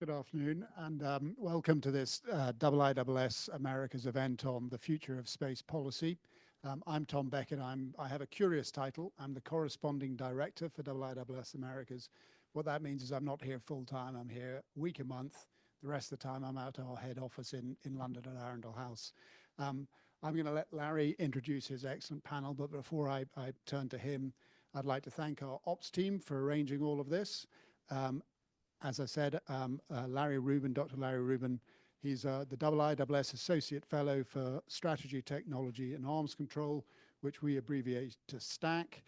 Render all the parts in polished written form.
Good afternoon, and welcome to this IISS Americas event on the future of space policy. I'm Tom Beckett. I have a curious title. I'm the corresponding director for IISS Americas. What that means is I'm not here full time. I'm here a week a month. The rest of the time I'm out at our head office in London at Arundel House. I'm going to let Larry introduce his excellent panel, but before I turn to him, I'd like to thank our ops team for arranging all of this. As I said, Larry Rubin, Dr. Larry Rubin, he's the IISS Associate Fellow for Strategy, Technology and Arms Control, which we abbreviate to STAC.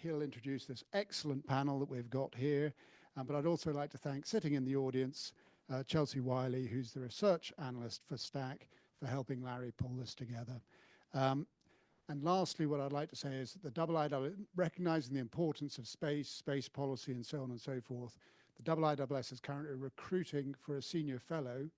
He'll introduce this excellent panel that we've got here. But I'd also like to thank, sitting in the audience, Chelsea Wiley, who's the research analyst for STAC, for helping Larry pull this together. And lastly, what I'd like to say is that the IISS, recognizing the importance of space policy and so on and so forth, the IISS is currently recruiting for a senior fellow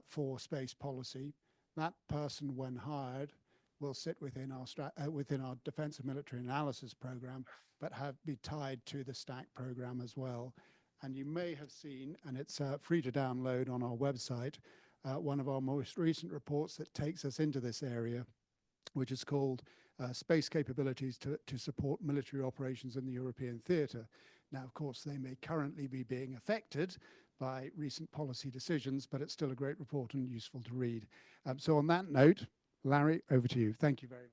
for space policy. That person, when hired, will sit within our Defense and Military Analysis program, but be tied to the STAC program as well. And you may have seen, and it's free to download on our website, one of our most recent reports that takes us into this area, which is called Space Capabilities to Support Military Operations in the European Theatre. Now, of course, they may currently be being affected by recent policy decisions, but it's still a great report and useful to read. So on that note, Larry, over to you. Thank you very much.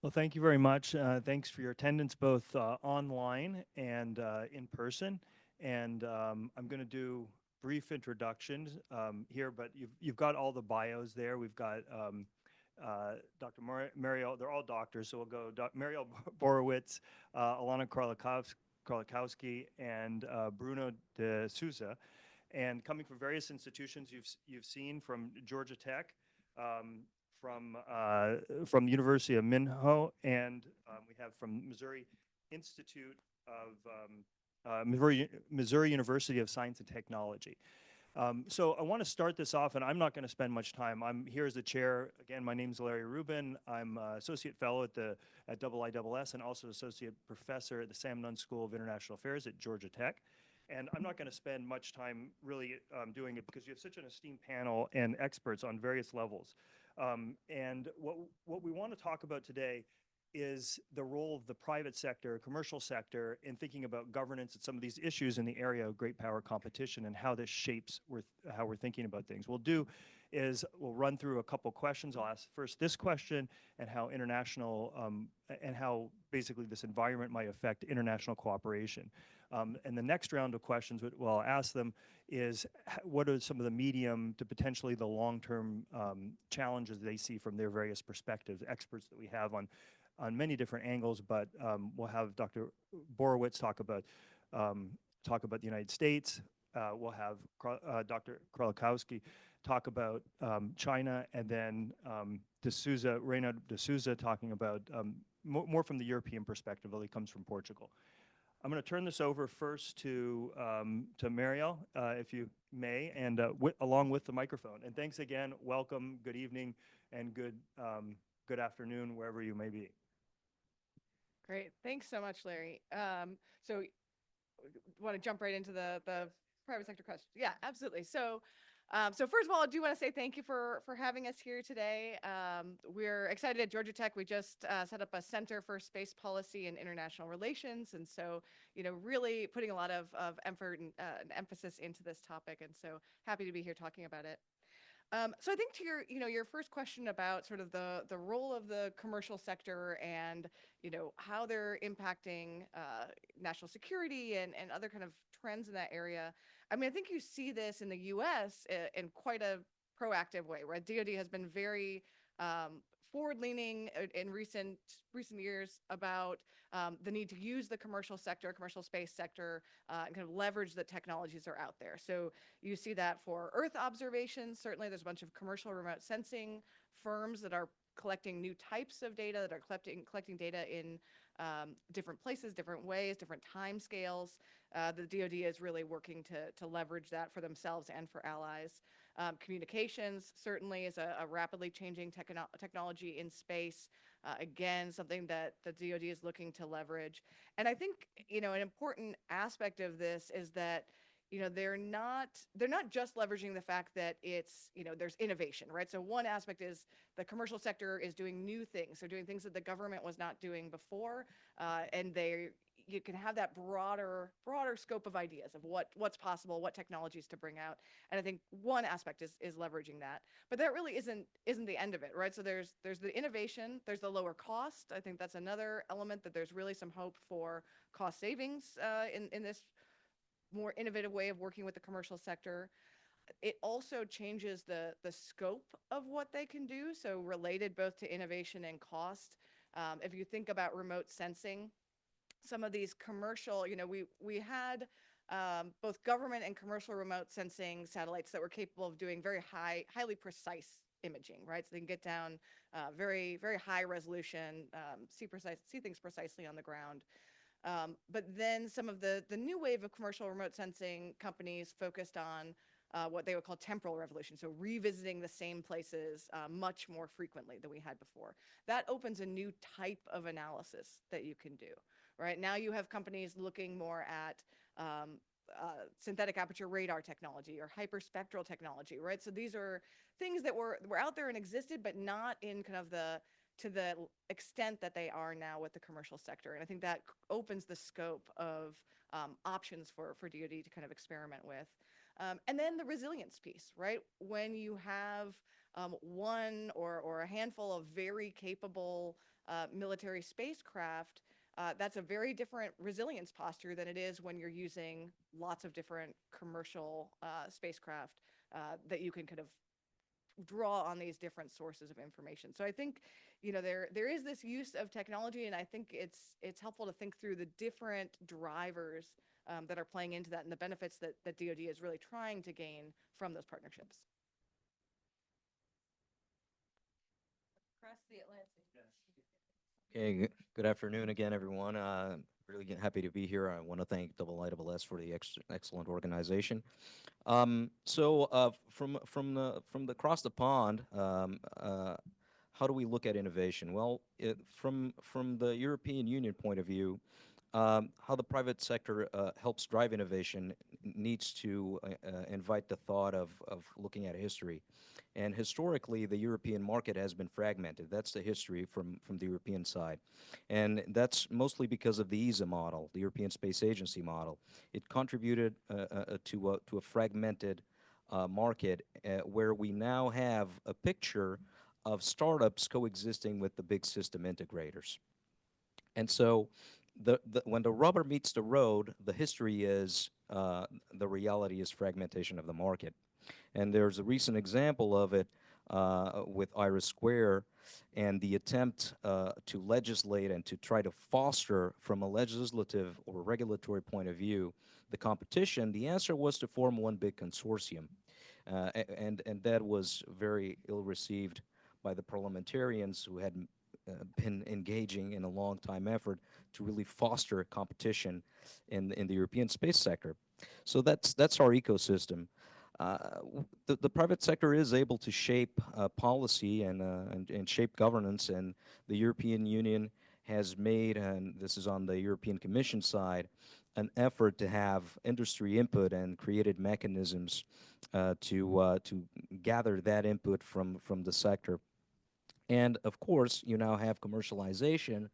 Well, thank you very much. Thanks for your attendance, both online and in person. And I'm going to do brief introductions here, but you've got all the bios there. We've got Dr. Mariel, they're all doctors, so we'll go Mariel Borowitz, Alanna Krolikowski, and Bruno de Sousa. And coming from various institutions you've seen from Georgia Tech, from the University of Minho, and we have from Missouri Institute of Missouri University of Science and Technology. So I want to start this off, and I'm not going to spend much time. I'm here as the chair. Again, my name is Larry Rubin. I'm associate fellow at IISS and also associate professor at the Sam Nunn School of International Affairs at Georgia Tech. And I'm not going to spend much time really doing it because you have such an esteemed panel and experts on various levels. And what we want to talk about today is the role of the private sector, commercial sector, in thinking about governance and some of these issues in the area of great power competition and how this shapes how we're thinking about things. We'll run through a couple questions. I'll ask first this question and how international and how basically this environment might affect international cooperation. And the next round of questions, well, I'll ask them is what are some of the medium to potentially the long-term challenges they see from their various perspectives, experts that we have on many different angles, but we'll have Dr. Borowitz talk about the United States. We'll have Dr. Krolikowski talk about China, and then Reynaud de Sousa talking about more from the European perspective, although he comes from Portugal. I'm going to turn this over first to Mariel, if you may, and along with the microphone. And thanks again. Welcome. Good evening, and good afternoon, wherever you may be. Great. Thanks so much, Larry. So want to jump right into the private sector question? Yeah, absolutely. So first of all, I do want to say thank you for having us here today. We're excited at Georgia Tech. We just set up a Center for Space Policy and International Relations. And so, really putting a lot of effort and emphasis into this topic. And so happy to be here talking about it. So I think to your first question about sort of the role of the commercial sector and, how they're impacting national security and other kind of trends in that area. I mean, I think you see this in the U.S. in quite a proactive way, right? DoD has been very forward-leaning in recent years about the need to use the commercial space sector, and kind of leverage the technologies that are out there. So you see that for Earth observations. Certainly, there's a bunch of commercial remote sensing firms that are collecting new types of data, that are collecting data in different places, different ways, different time scales. The DoD is really working to leverage that for themselves and for allies. Communications certainly is a rapidly changing technology in space. Again, something that the DoD is looking to leverage. And I think, an important aspect of this is that, they're not just leveraging the fact that there's innovation, right? So one aspect is the commercial sector is doing new things. They're doing things that the government was not doing before, and you can have that broader scope of ideas of what's possible, what technologies to bring out. And I think one aspect is leveraging that. But that really isn't the end of it, right? So there's the innovation, there's the lower cost. I think that's another element, that there's really some hope for cost savings in this more innovative way of working with the commercial sector. It also changes the scope of what they can do. So related both to innovation and cost. If you think about remote sensing, some of these commercial, we had both government and commercial remote sensing satellites that were capable of doing very highly precise imaging, right? So they can get down very, very high resolution, see things precisely on the ground. But then some of the new wave of commercial remote sensing companies focused on what they would call temporal revolution, so revisiting the same places much more frequently than we had before. That opens a new type of analysis that you can do, right? Now you have companies looking more at synthetic aperture radar technology or hyperspectral technology, right? So these are things that were out there and existed, but not in kind of to the extent that they are now with the commercial sector. And I think that opens the scope of options for DoD to kind of experiment with. And then the resilience piece, right? When you have one or a handful of very capable military spacecraft, that's a very different resilience posture than it is when you're using lots of different commercial spacecraft that you can kind of draw on these different sources of information. So I think, there is this use of technology, and I think it's helpful to think through the different drivers that are playing into that and the benefits that DoD is really trying to gain from those partnerships. Across the Atlantic. Okay, good afternoon again, everyone. Really happy to be here. I want to thank IISS for the excellent organization. From the across the pond, how do we look at innovation? Well, from the European Union point of view, how the private sector helps drive innovation needs to invite the thought of looking at history. And historically, the European market has been fragmented. That's the history from the European side. And that's mostly because of the ESA model, the European Space Agency model. It contributed to a fragmented market where we now have a picture of startups coexisting with the big system integrators. And so when the rubber meets the road, the history is, the reality is fragmentation of the market. And there's a recent example of it with Iris Square and the attempt to legislate and to try to foster from a legislative or regulatory point of view the competition. The answer was to form one big consortium. And that was very ill received by the parliamentarians who had been engaging in a long time effort to really foster competition in the European space sector. So that's our ecosystem. The private sector is able to shape policy and shape governance, and the European Union has made, and this is on the European Commission side, an effort to have industry input and created mechanisms to gather that input from the sector. And of course, you now have commercialization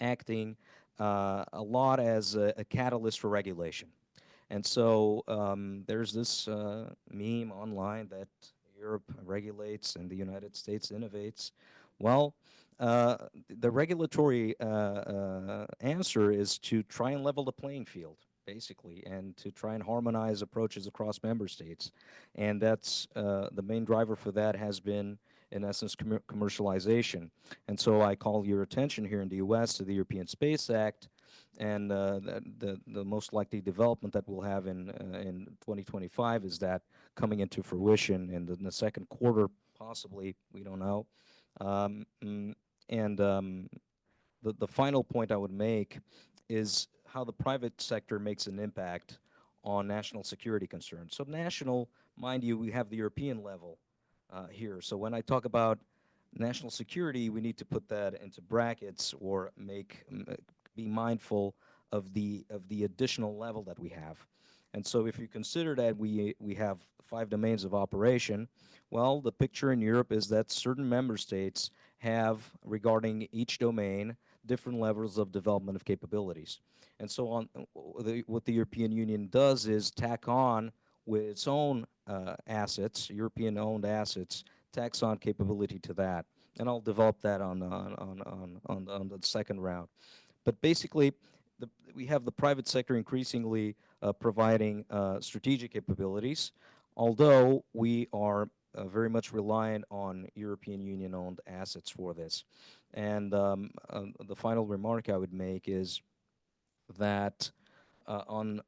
acting a lot as a catalyst for regulation. And so there's this meme online that Europe regulates and the United States innovates. Well, the regulatory answer is to try and level the playing field, basically, and to try and harmonize approaches across member states. And that's the main driver for that has been, in essence, commercialization. And so I call your attention here in the U.S. to the European Space Act, and the most likely development that we'll have in 2025 is that coming into fruition in the second quarter, possibly, we don't know. The final point I would make is how the private sector makes an impact on national security concerns. So national, mind you, we have the European level here. So when I talk about national security, we need to put that into brackets or be mindful of the additional level that we have. And so if you consider that we have 5 domains of operation, well, the picture in Europe is that certain member states have, regarding each domain, different levels of development of capabilities. And so what the European Union does is tack on with its own assets, European-owned assets, tacks on capability to that. And I'll develop that on the second round. But basically, we have the private sector increasingly providing strategic capabilities, although we are very much reliant on European Union-owned assets for this. And the final remark I would make is that on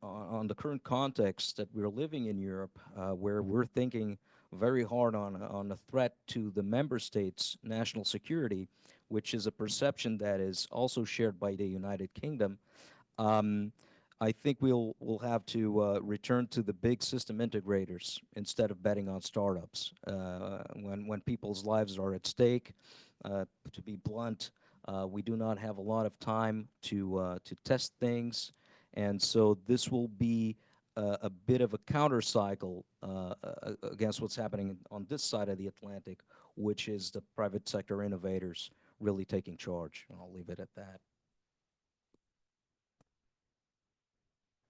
the current context that we're living in Europe, where we're thinking very hard on a threat to the member states' national security, which is a perception that is also shared by the United Kingdom. Um, I think we'll have to return to the big system integrators instead of betting on startups. When people's lives are at stake, to be blunt, we do not have a lot of time to test things, and so this will be a bit of a counter cycle against what's happening on this side of the Atlantic, which is the private sector innovators really taking charge. And I'll leave it at that.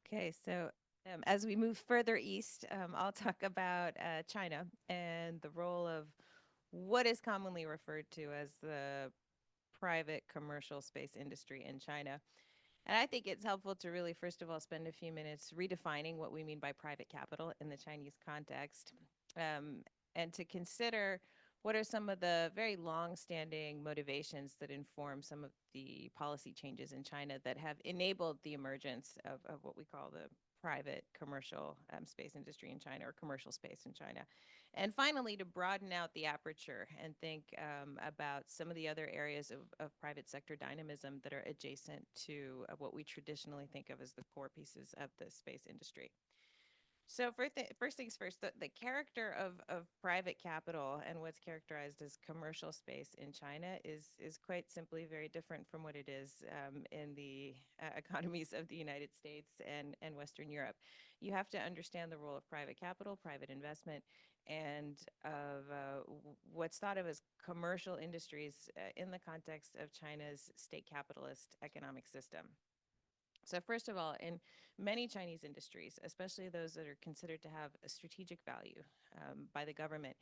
Okay, so as we move further east, I'll talk about China and the role of what is commonly referred to as the private commercial space industry in China. And I think it's helpful to really, first of all, spend a few minutes redefining what we mean by private capital in the Chinese context, and to consider what are some of the very long-standing motivations that inform some of the policy changes in China that have enabled the emergence of what we call the private commercial space industry in China, or commercial space in China. And finally, to broaden out the aperture and think about some of the other areas of private sector dynamism that are adjacent to what we traditionally think of as the core pieces of the space industry. So first things first, the character of private capital and what's characterized as commercial space in China is quite simply very different from what it is in the economies of the United States and Western Europe. You have to understand the role of private capital, private investment, and of what's thought of as commercial industries in the context of China's state capitalist economic system. So first of all, in many Chinese industries, especially those that are considered to have a strategic value by the government,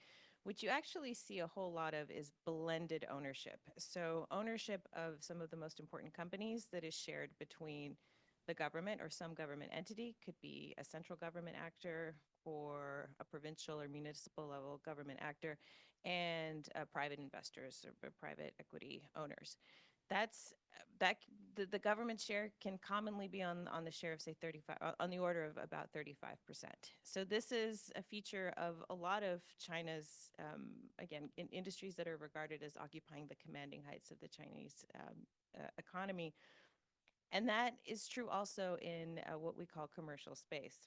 what you actually see a whole lot of is blended ownership. So ownership of some of the most important companies that is shared between the government or some government entity, could be a central government actor or a provincial or municipal level government actor, and private investors or private equity owners. That's the government share can commonly be on the share of, say, 35, on the order of about 35%. So this is a feature of a lot of China's, again, in industries that are regarded as occupying the commanding heights of the Chinese economy. And that is true also in what we call commercial space.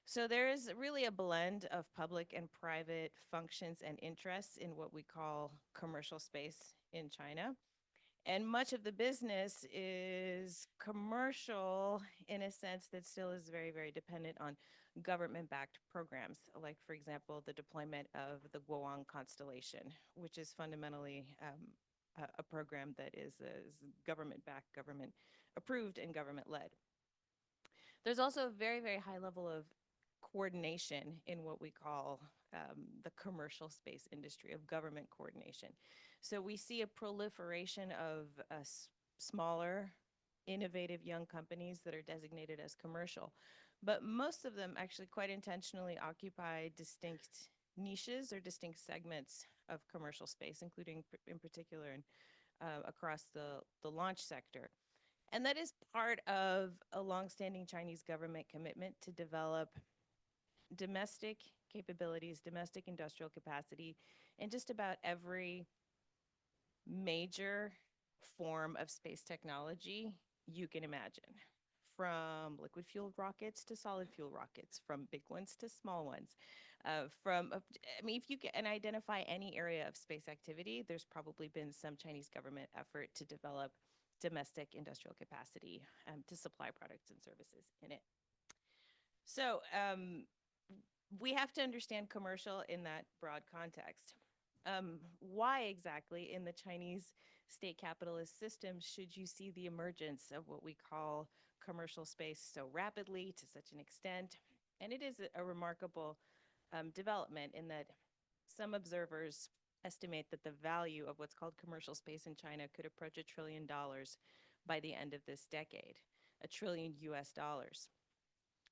So there is really a blend of public and private functions and interests in what we call commercial space in China. And much of the business is commercial in a sense that still is very, very dependent on government-backed programs, like, for example, the deployment of the Guoang constellation, which is fundamentally a program that is government-backed, government-approved, and government-led. There's also a very, very high level of coordination in what we call the commercial space industry, of government coordination. So we see a proliferation of smaller, innovative young companies that are designated as commercial. But most of them actually quite intentionally occupy distinct niches or distinct segments of commercial space, including in particular across the launch sector. And that is part of a longstanding Chinese government commitment to develop domestic capabilities, domestic industrial capacity in just about every major form of space technology you can imagine, from liquid fueled rockets to solid fuel rockets, from big ones to small ones. I mean, if you can identify any area of space activity, there's probably been some Chinese government effort to develop domestic industrial capacity to supply products and services in it. So we have to understand commercial in that broad context. Why exactly in the Chinese state capitalist system should you see the emergence of what we call commercial space so rapidly to such an extent? And it is a remarkable development in that some observers estimate that the value of what's called commercial space in China could approach $1 trillion by the end of this decade, $1 trillion US dollars.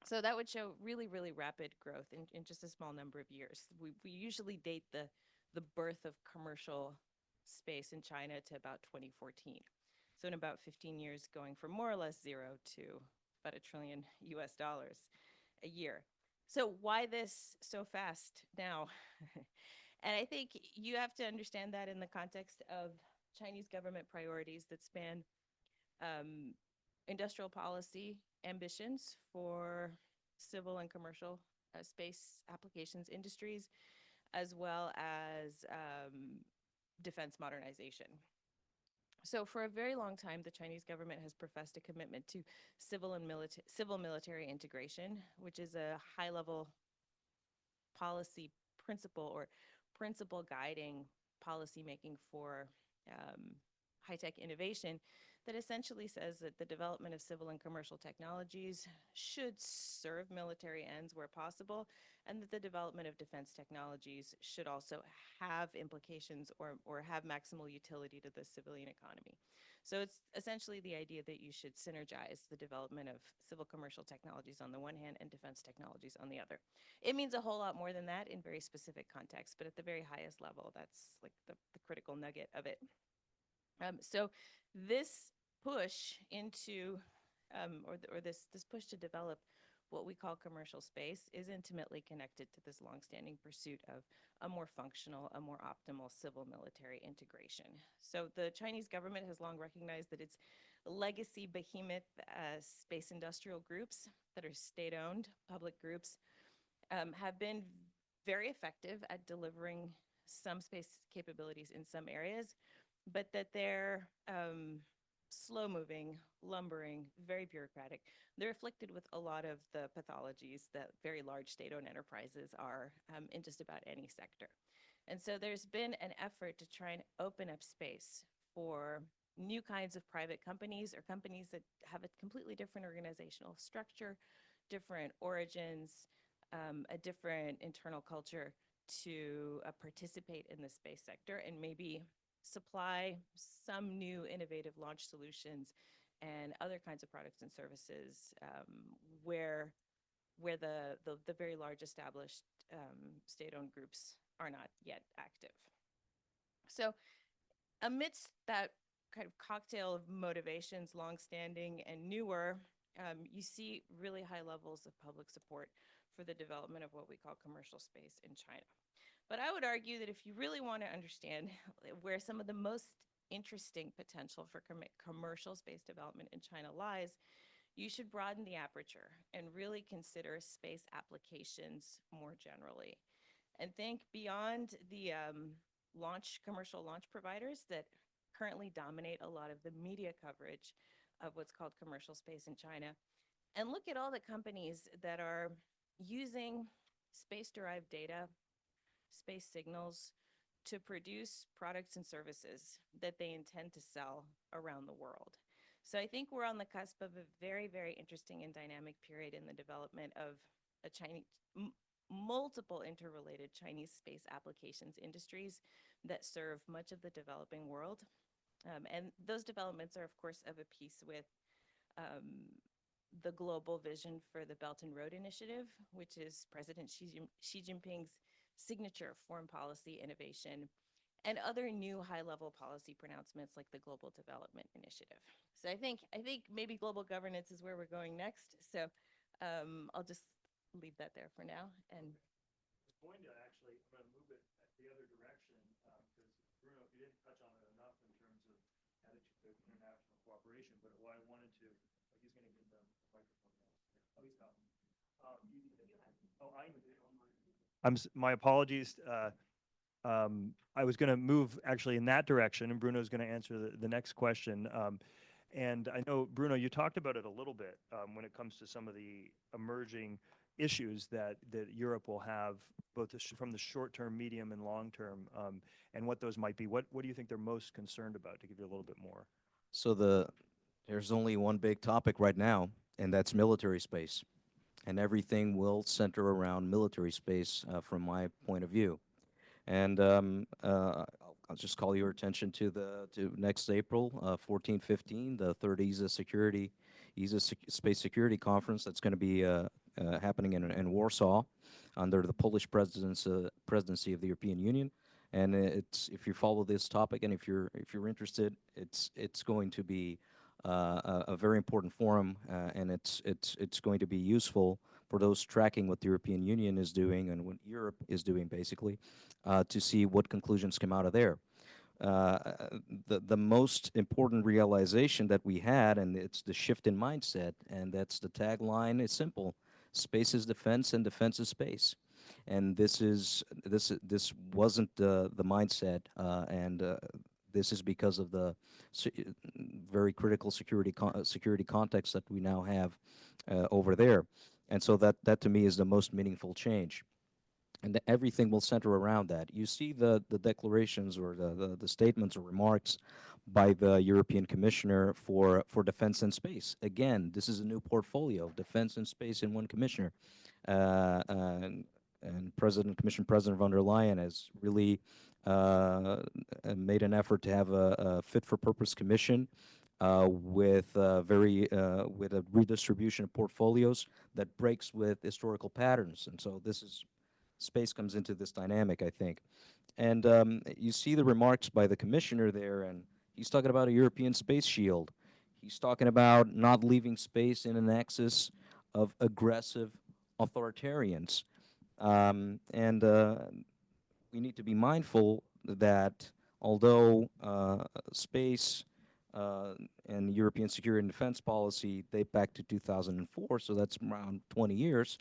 So that would show really, really rapid growth in just a small number of years. We usually date the birth of commercial space in China to about 2014. So in about 15 years, going from more or less zero to about $1 trillion US dollars a year. So why this so fast now? And I think you have to understand that in the context of Chinese government priorities that span industrial policy ambitions for civil and commercial space applications industries, as well as defense modernization. So for a very long time, the Chinese government has professed a commitment to civil military integration, which is a high-level policy principle or principle guiding policymaking for high-tech innovation that essentially says that the development of civil and commercial technologies should serve military ends where possible, and that the development of defense technologies should also have implications or have maximal utility to the civilian economy. So it's essentially the idea that you should synergize the development of civil commercial technologies on the one hand and defense technologies on the other. It means a whole lot more than that in very specific contexts, but at the very highest level, that's like the critical nugget of it. So this push into, or this push to develop what we call commercial space is intimately connected to this longstanding pursuit of a more functional, a more optimal civil-military integration. So the Chinese government has long recognized that its legacy behemoth space industrial groups that are state-owned, public groups, have been very effective at delivering some space capabilities in some areas, but that they're slow-moving, lumbering, very bureaucratic. They're afflicted with a lot of the pathologies that very large state-owned enterprises are in just about any sector. And so there's been an effort to try and open up space for new kinds of private companies or companies that have a completely different organizational structure, different origins, a different internal culture to participate in the space sector and maybe supply some new innovative launch solutions and other kinds of products and services where the very large established state-owned groups are not yet active. So amidst that kind of cocktail of motivations, longstanding and newer, you see really high levels of public support for the development of what we call commercial space in China. But I would argue that if you really want to understand where some of the most interesting potential for commercial space development in China lies, you should broaden the aperture and really consider space applications more generally. And think beyond the commercial launch providers that currently dominate a lot of the media coverage of what's called commercial space in China, and look at all the companies that are using space-derived data, space signals, to produce products and services that they intend to sell around the world. So I think we're on the cusp of a very, very interesting and dynamic period in the development of a multiple interrelated Chinese space applications industries that serve much of the developing world. And those developments are, of course, of a piece with the global vision for the Belt and Road Initiative, which is President Xi Jinping's signature foreign policy innovation, and other new high-level policy pronouncements like the Global Development Initiative. So I think maybe global governance is where we're going next. So I'll just leave that there for now. And I'm going to move it the other direction because Bruno, you didn't touch on it enough in terms of attitude to international cooperation. But what I wanted to, he's going to give the microphone now. Oh, he's got one. My apologies. I was going to move actually in that direction, and Bruno's going to answer the next question. And I know, Bruno, you talked about it a little bit when it comes to some of the emerging issues that Europe will have, both from the short term, medium, and long term, and what those might be. What do you think they're most concerned about, to give you a little bit more? So there's only one big topic right now, and that's military space. And everything will center around military space from my point of view. And I'll just call your attention to next April, 14, 15, the third ESA Space Security Conference that's going to be happening in Warsaw under the Polish presidency of the European Union. And if you follow this topic and if you're interested, it's going to be a very important forum, and it's going to be useful for those tracking what the European Union is doing and what Europe is doing, basically, to see what conclusions come out of there. The most important realization that we had, and it's the shift in mindset, and that's the tagline is simple: space is defense, and defense is space. And this wasn't the mindset, and this is because of the very critical security context that we now have over there. And so that to me is the most meaningful change. And everything will center around that. You see the declarations or the statements or remarks by the European Commissioner for Defense and Space. Again, this is a new portfolio, defense and space in one commissioner. And Commission President von der Leyen has really made an effort to have a fit-for-purpose commission with a redistribution of portfolios that breaks with historical patterns. And so space comes into this dynamic, I think. And you see the remarks by the commissioner there, and he's talking about a European space shield. He's talking about not leaving space in an axis of aggressive authoritarians. And we need to be mindful that although space and European security and defense policy date back to 2004, so that's around 20 years,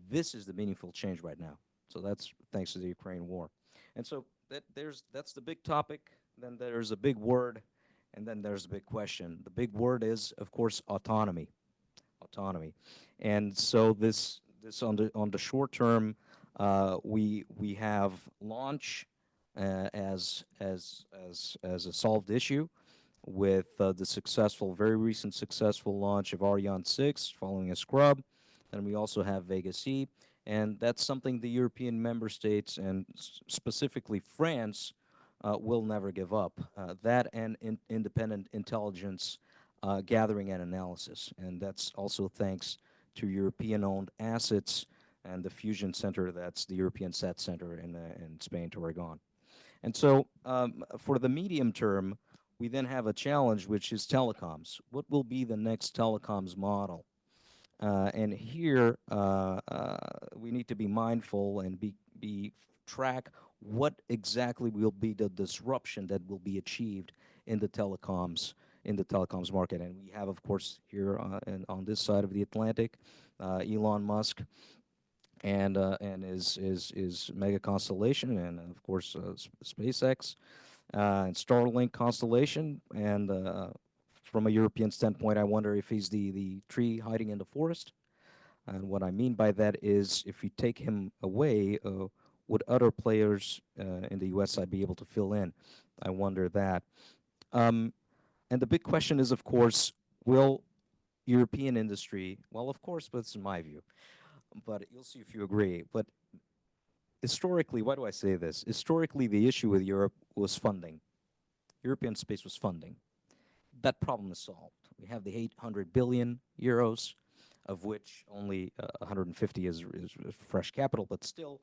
this is the meaningful change right now. So that's thanks to the Ukraine war. And so that's the big topic. Then there's a big word, and then there's a big question. The big word is, of course, autonomy. Autonomy. And so this on the short term, we have launch as a solved issue with the very recent successful launch of Ariane 6 following a scrub. And we also have Vega C, and that's something the European member states and specifically France will never give up. That and independent intelligence gathering and analysis, and that's also thanks to European-owned assets and the fusion center, that's the European SAT Center in Spain, Torrejon. And so for the medium term, we then have a challenge, which is telecoms. What will be the next telecoms model? And here we need to be mindful and track what exactly will be the disruption that will be achieved in the telecoms market. And we have, of course, here on this side of the Atlantic, Elon Musk and his mega constellation, and of course SpaceX and Starlink constellation. And from a European standpoint, I wonder if he's the tree hiding in the forest. And what I mean by that is, if you take him away, would other players in the U.S. side be able to fill in? I wonder that. And the big question is, of course, will European industry, well, of course, but it's in my view, but you'll see if you agree. But historically, why do I say this? Historically, the issue with Europe was funding. European space was funding. That problem is solved. We have the 800 billion euros, of which only 150 is fresh capital, but still,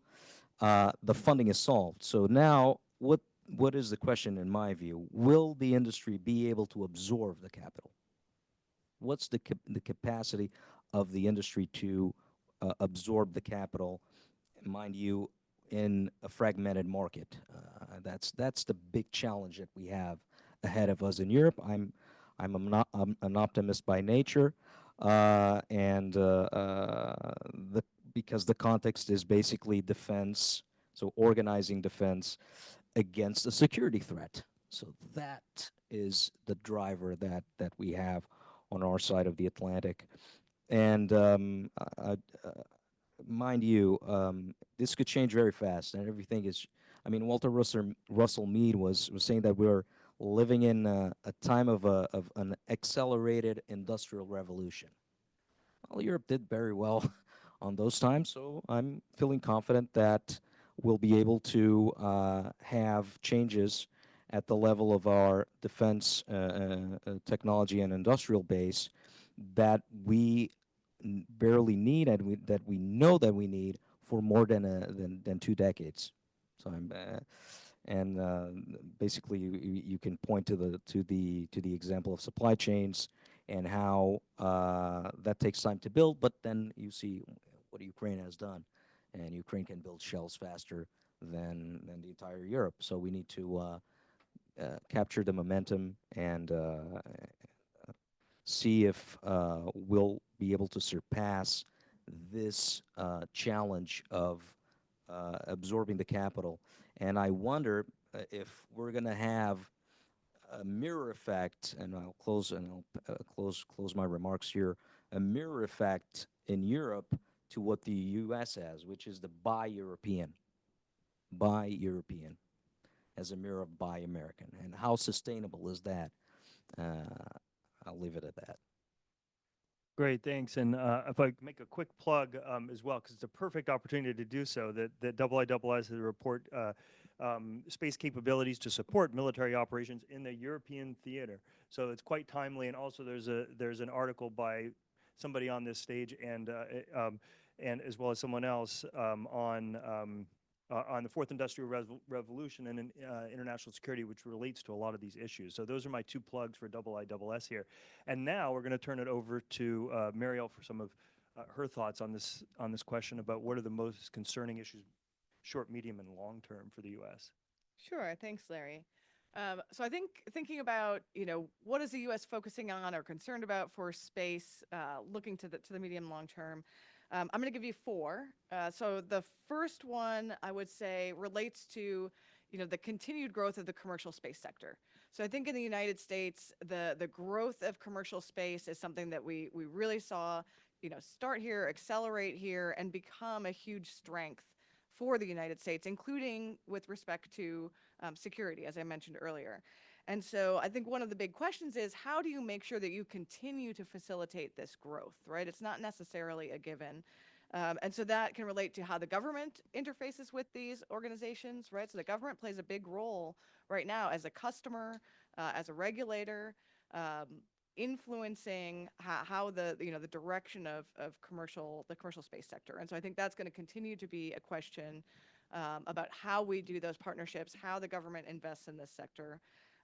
the funding is solved. So now, what is the question in my view? Will the industry be able to absorb the capital? What's the capacity of the industry to absorb the capital, mind you, in a fragmented market? That's the big challenge that we have ahead of us in Europe. I'm an optimist by nature, and because the context is basically defense, so organizing defense against a security threat. So that is the driver that we have on our side of the Atlantic. And mind you, this could change very fast, and everything is. I mean, Walter Russell Mead was saying that we're living in a time of an accelerated industrial revolution. Well, Europe did very well on those times, so I'm feeling confident that we'll be able to have changes at the level of our defense technology and industrial base that we barely need and that we know that we need for more than 2 decades. So I'm and basically you can point to the example of supply chains and how that takes time to build, but then you see what Ukraine has done, and Ukraine can build shells faster than the entire Europe. So we need to capture the momentum and see if we'll be able to surpass this challenge of absorbing the capital. And I wonder if we're going to have a mirror effect, and I'll close my remarks here. A mirror effect in Europe to what the U.S. has, which is the buy European, as a mirror of buy American. And how sustainable is that? I'll leave it at that. Great, thanks. And if I could make a quick plug as well, because it's a perfect opportunity to do so, that IISS has a report, space capabilities to support military operations in the European theater. So it's quite timely, and also there's an article by somebody on this stage and as well as someone else on the Fourth Industrial Revolution and in, international security, which relates to a lot of these issues. So those are my two plugs for IISS here. And now we're going to turn it over to Mariel for some of her thoughts on this question about what are the most concerning issues, short, medium, and long term for the U.S. Sure. Thanks, Larry. So I think thinking about, what is the U.S. focusing on or concerned about for space, looking to the medium long term, I'm going to give you four. So the first one I would say relates to, the continued growth of the commercial space sector. So I think in the United States, the growth of commercial space is something that we really saw, start here, accelerate here, and become a huge strength for the United States, including with respect to security, as I mentioned earlier. And so I think one of the big questions is, how do you make sure that you continue to facilitate this growth, right? It's not necessarily a given. And so that can relate to how the government interfaces with these organizations, right? So the government plays a big role right now as a customer, as a regulator, influencing how the direction of the commercial space sector. And so I think that's going to continue to be a question about how we do those partnerships, how the government invests in this sector.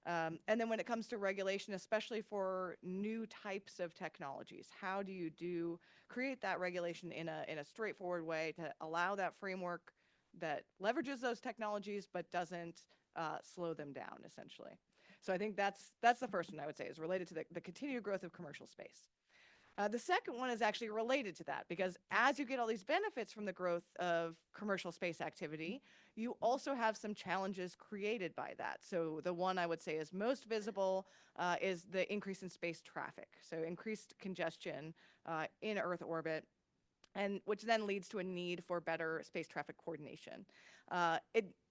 And then when it comes to regulation, especially for new types of technologies, how do you create that regulation in a straightforward way to allow that framework that leverages those technologies but doesn't slow them down, essentially. So I think that's the first one I would say is related to the continued growth of commercial space. The second one is actually related to that, because as you get all these benefits from the growth of commercial space activity, you also have some challenges created by that. So the one I would say is most visible is the increase in space traffic. So increased congestion in Earth orbit, and which then leads to a need for better space traffic coordination.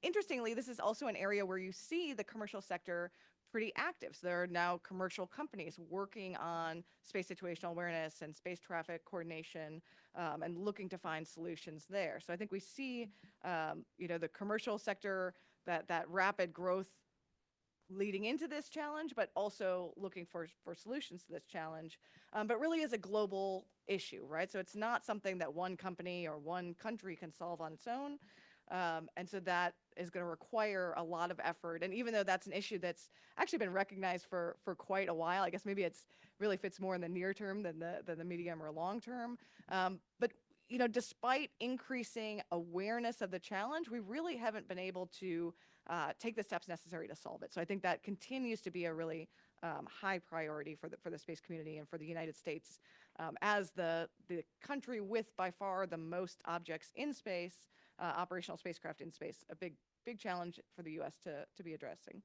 Interestingly, this is also an area where you see the commercial sector pretty active. So there are now commercial companies working on space situational awareness and space traffic coordination and looking to find solutions there. So I think we see, the commercial sector, that rapid growth leading into this challenge, but also looking for solutions to this challenge, but really is a global issue, right? So it's not something that one company or one country can solve on its own. And so that is going to require a lot of effort. And even though that's an issue that's actually been recognized for quite a while, I guess maybe it's really fits more in the near term than the medium or long term. But despite increasing awareness of the challenge, we really haven't been able to take the steps necessary to solve it. So I think that continues to be a really high priority for the space community and for the United States as the country with by far the most objects in space. Operational spacecraft in space, a big challenge for the U.S. to be addressing.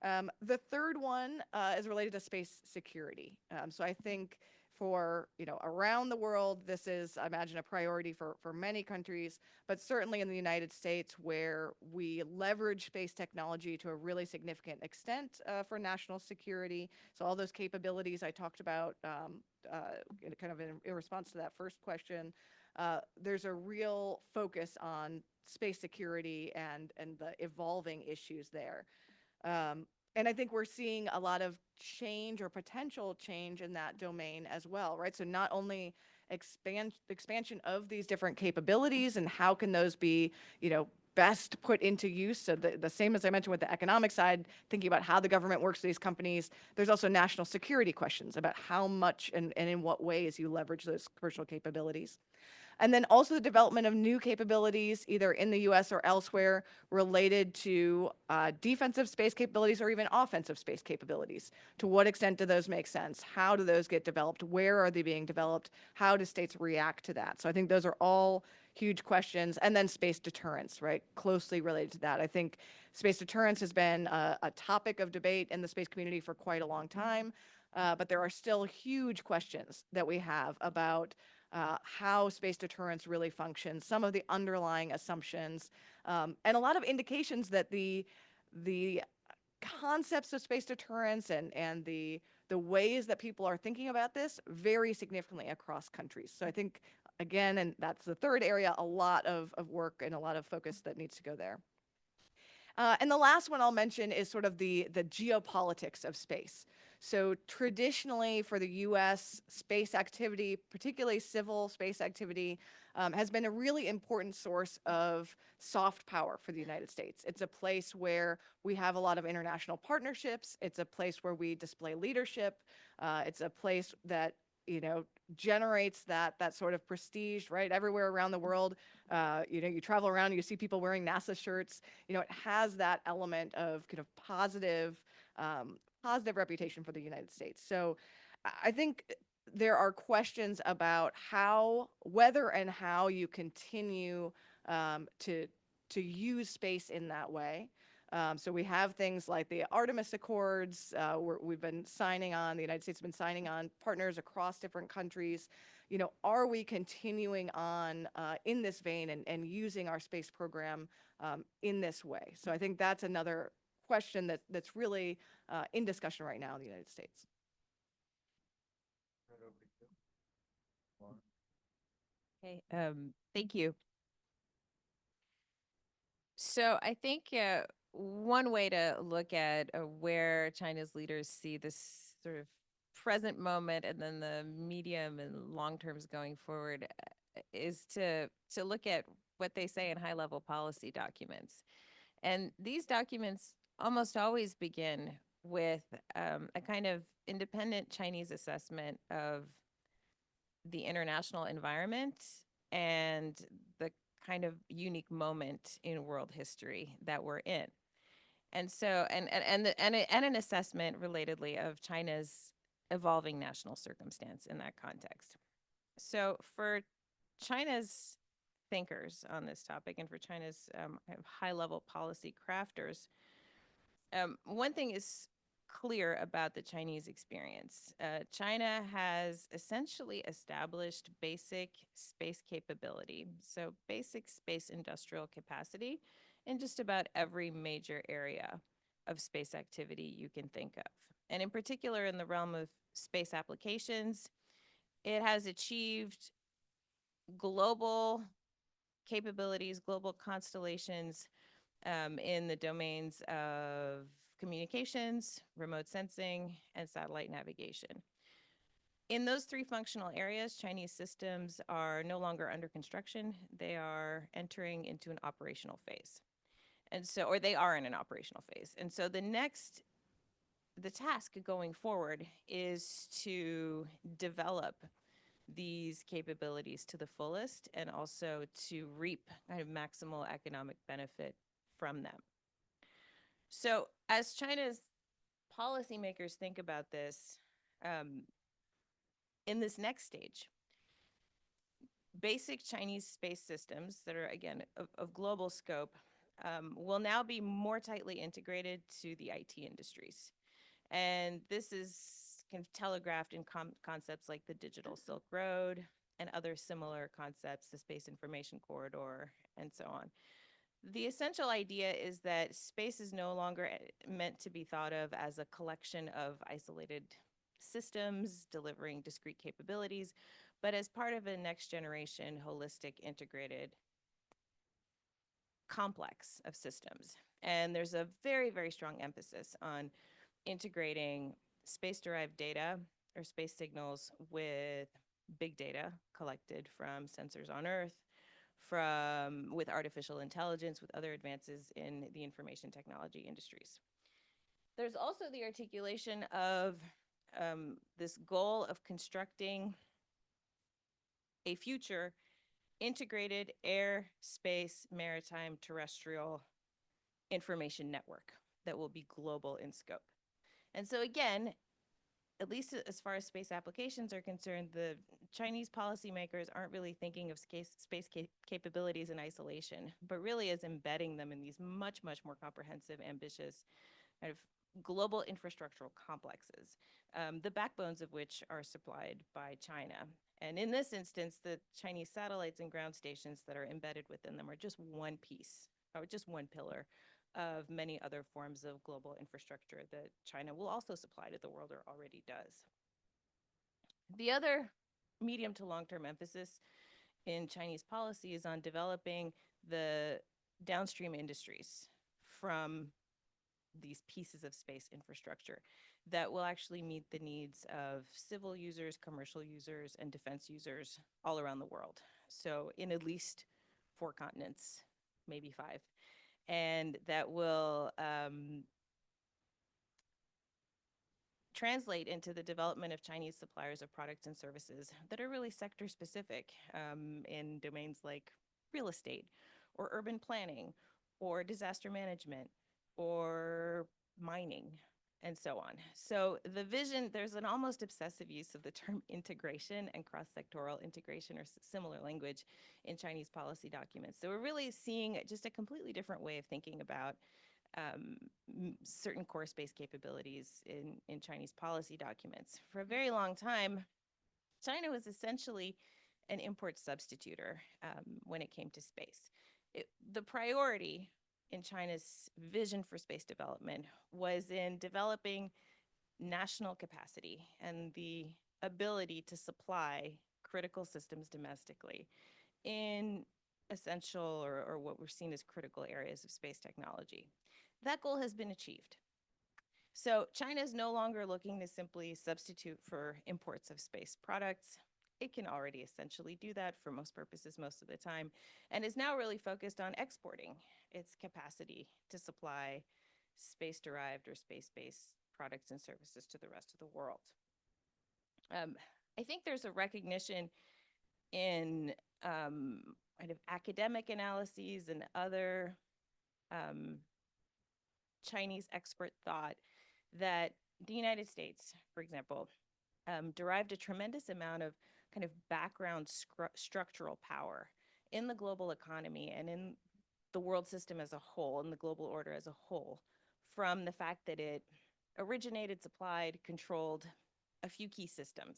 The third one is related to space security. So I think for, around the world. This is, I imagine, a priority for many countries, but certainly in the United States, where we leverage space technology to a really significant extent for national security. So all those capabilities I talked about kind of in response to that first question, there's a real focus on space security and the evolving issues there. And I think we're seeing a lot of change or potential change in that domain as well, right? So not only expansion of these different capabilities and how can those be, best put into use. So the same as I mentioned with the economic side, thinking about how the government works with these companies, there's also national security questions about how much and in what ways you leverage those commercial capabilities. And then also the development of new capabilities, either in the US or elsewhere, related to defensive space capabilities or even offensive space capabilities. To what extent do those make sense? How do those get developed? Where are they being developed? How do states react to that? So I think those are all huge questions. And then space deterrence, right? Closely related to that. I think space deterrence has been a topic of debate in the space community for quite a long time. But there are still huge questions that we have about how space deterrence really functions, some of the underlying assumptions, and a lot of indications that the concepts of space deterrence and the ways that people are thinking about this vary significantly across countries. So I think, again, and that's the third area, a lot of work and a lot of focus that needs to go there. And the last one I'll mention is sort of the geopolitics of space. So traditionally for the US, space activity, particularly civil space activity, has been a really important source of soft power for the United States. It's a place where we have a lot of international partnerships. It's a place where we display leadership. It's a place that generates that sort of prestige, right? Everywhere around the world, you travel around, you see people wearing NASA shirts. It has that element of kind of positive reputation for the United States. So I think there are questions about whether and how you continue to use space in that way. So we have things like the Artemis Accords. We've been signing on, the United States has been signing on partners across different countries. Are we continuing on in this vein and using our space program in this way? So I think that's another question that's really in discussion right now in the United States. Okay, thank you. So I think one way to look at where China's leaders see this sort of present moment and then the medium and long terms going forward is to look at what they say in high-level policy documents. And these documents almost always begin with a kind of independent Chinese assessment of the international environment and the kind of unique moment in world history that we're in. And so, and an assessment relatedly of China's evolving national circumstance in that context. So for China's thinkers on this topic and for China's high-level policy crafters, one thing is clear about the Chinese experience. China has essentially established basic space capability, so basic space industrial capacity in just about every major area of space activity you can think of. And in particular, in the realm of space applications, it has achieved global capabilities, global constellations in the domains of communications, remote sensing, and satellite navigation. In those three functional areas, Chinese systems are no longer under construction. They are entering into an operational phase. And so, or they are in an operational phase. And so the task going forward is to develop these capabilities to the fullest and also to reap kind of maximal economic benefit from them. So as China's policymakers think about this, in this next stage, basic Chinese space systems that are, again, of global scope will now be more tightly integrated to the IT industries. And this is kind of telegraphed in concepts like the Digital Silk Road and other similar concepts, the Space Information Corridor, and so on. The essential idea is that space is no longer meant to be thought of as a collection of isolated systems delivering discrete capabilities, but as part of a next generation, holistic, integrated complex of systems. And there's a very, very strong emphasis on integrating space-derived data or space signals with big data collected from sensors on Earth, with artificial intelligence, with other advances in the information technology industries. There's also the articulation of this goal of constructing a future integrated air, space, maritime, terrestrial information network that will be global in scope. And so again, at least as far as space applications are concerned, the Chinese policymakers aren't really thinking of space capabilities in isolation, but really as embedding them in these much, much more comprehensive, ambitious, kind of global infrastructural complexes, the backbones of which are supplied by China. And in this instance, the Chinese satellites and ground stations that are embedded within them are just one piece, or just one pillar of many other forms of global infrastructure that China will also supply to the world, or already does. The other medium to long-term emphasis in Chinese policy is on developing the downstream industries from these pieces of space infrastructure that will actually meet the needs of civil users, commercial users, and defense users all around the world. So in at least 4 continents, maybe 5. And that will translate into the development of Chinese suppliers of products and services that are really sector specific in domains like real estate or urban planning or disaster management or mining and so on. So the vision, there's an almost obsessive use of the term integration and cross-sectoral integration or similar language in Chinese policy documents. So we're really seeing just a completely different way of thinking about certain core space capabilities in Chinese policy documents. For a very long time, China was essentially an import substituter when it came to space. The priority in China's vision for space development was in developing national capacity and the ability to supply critical systems domestically in essential or what we're seeing as critical areas of space technology. That goal has been achieved. So China is no longer looking to simply substitute for imports of space products. It can already essentially do that for most purposes most of the time, and is now really focused on exporting its capacity to supply space-derived or space-based products and services to the rest of the world. I think there's a recognition in kind of academic analyses and other Chinese expert thought that the United States, for example, derived a tremendous amount of kind of background structural power in the global economy and in the world system as a whole, in the global order as a whole, from the fact that it originated, supplied, controlled a few key systems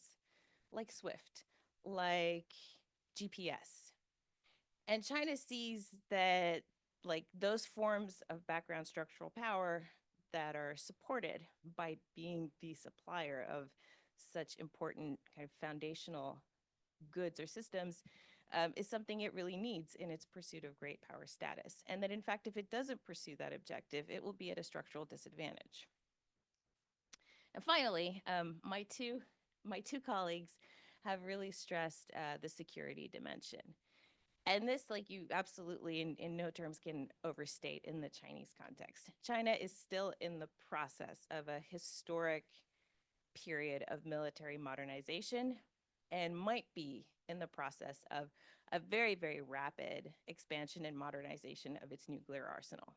like SWIFT, like GPS. And China sees that like those forms of background structural power that are supported by being the supplier of such important kind of foundational goods or systems is something it really needs in its pursuit of great power status. And that in fact, if it doesn't pursue that objective, it will be at a structural disadvantage. And finally, my two colleagues have really stressed the security dimension. And this, like you absolutely in no terms can overstate in the Chinese context. China is still in the process of a historic period of military modernization and might be in the process of a very, very rapid expansion and modernization of its nuclear arsenal.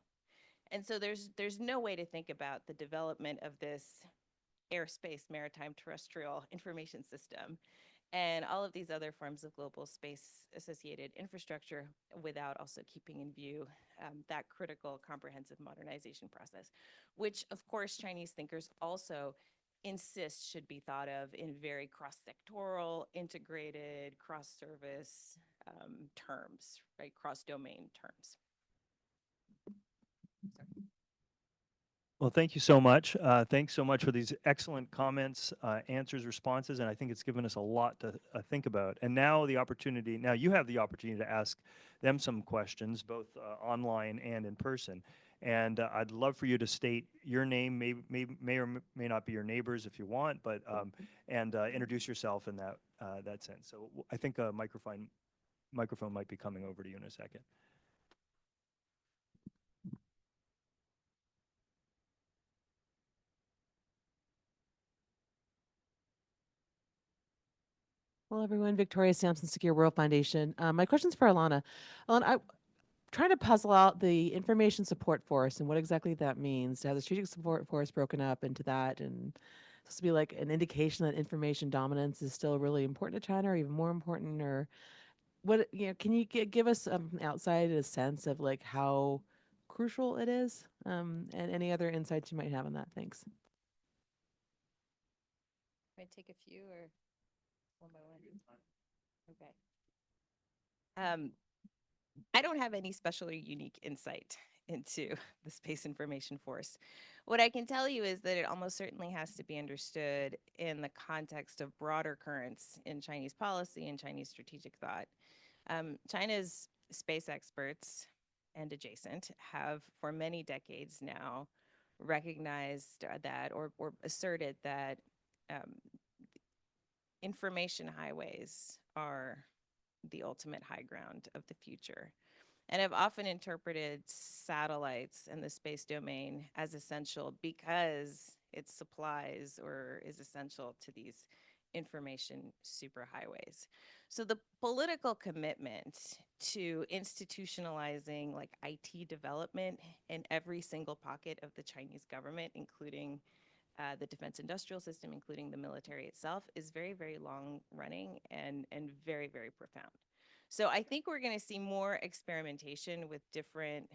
And so there's no way to think about the development of this airspace, maritime, terrestrial information system and all of these other forms of global space-associated infrastructure without also keeping in view that critical comprehensive modernization process, which of course Chinese thinkers also insist should be thought of in very cross-sectoral, integrated, cross-service terms, right? Cross-domain terms. Well, thank you so much. Thanks so much for these excellent comments, answers, responses, and I think it's given us a lot to think about. And now you have the opportunity to ask them some questions, both online and in person. And I'd love for you to state your name, may or may not be your neighbors if you want, but and introduce yourself in that sense. So I think a microphone might be coming over to you in a second. Hello, everyone. Victoria Sampson, Secure World Foundation. My question's for Alanna. Alanna, I'm trying to puzzle out the information support force and what exactly that means, to have the strategic support force broken up into that, and supposed to be like an indication that information dominance is still really important to China, or even more important, or what, can you give us outside a sense of like how crucial it is, and any other insights you might have on that? Thanks. Can I take a few or one by one? Okay. I don't have any special or unique insight into the Space Information Force. What I can tell you is that it almost certainly has to be understood in the context of broader currents in Chinese policy and Chinese strategic thought. China's space experts and adjacent have for many decades now recognized that or asserted that information highways are the ultimate high ground of the future, and have often interpreted satellites and the space domain as essential because it supplies or is essential to these information superhighways. So the political commitment to institutionalizing like IT development in every single pocket of the Chinese government, including the defense industrial system, including the military itself, is very, very long running and very, very profound. So I think we're going to see more experimentation with different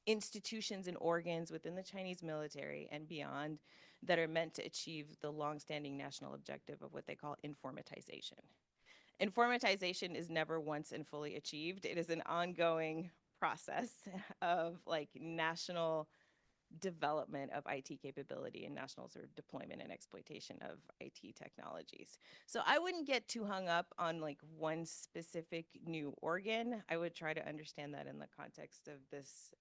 institutions and organs within the Chinese military and beyond that are meant to achieve the longstanding national objective of what they call informatization. Informatization is never once and fully achieved. It is an ongoing process of like national development of IT capability and national sort of deployment and exploitation of IT technologies. So I wouldn't get too hung up on like one specific new organ. I would try to understand that in the context of this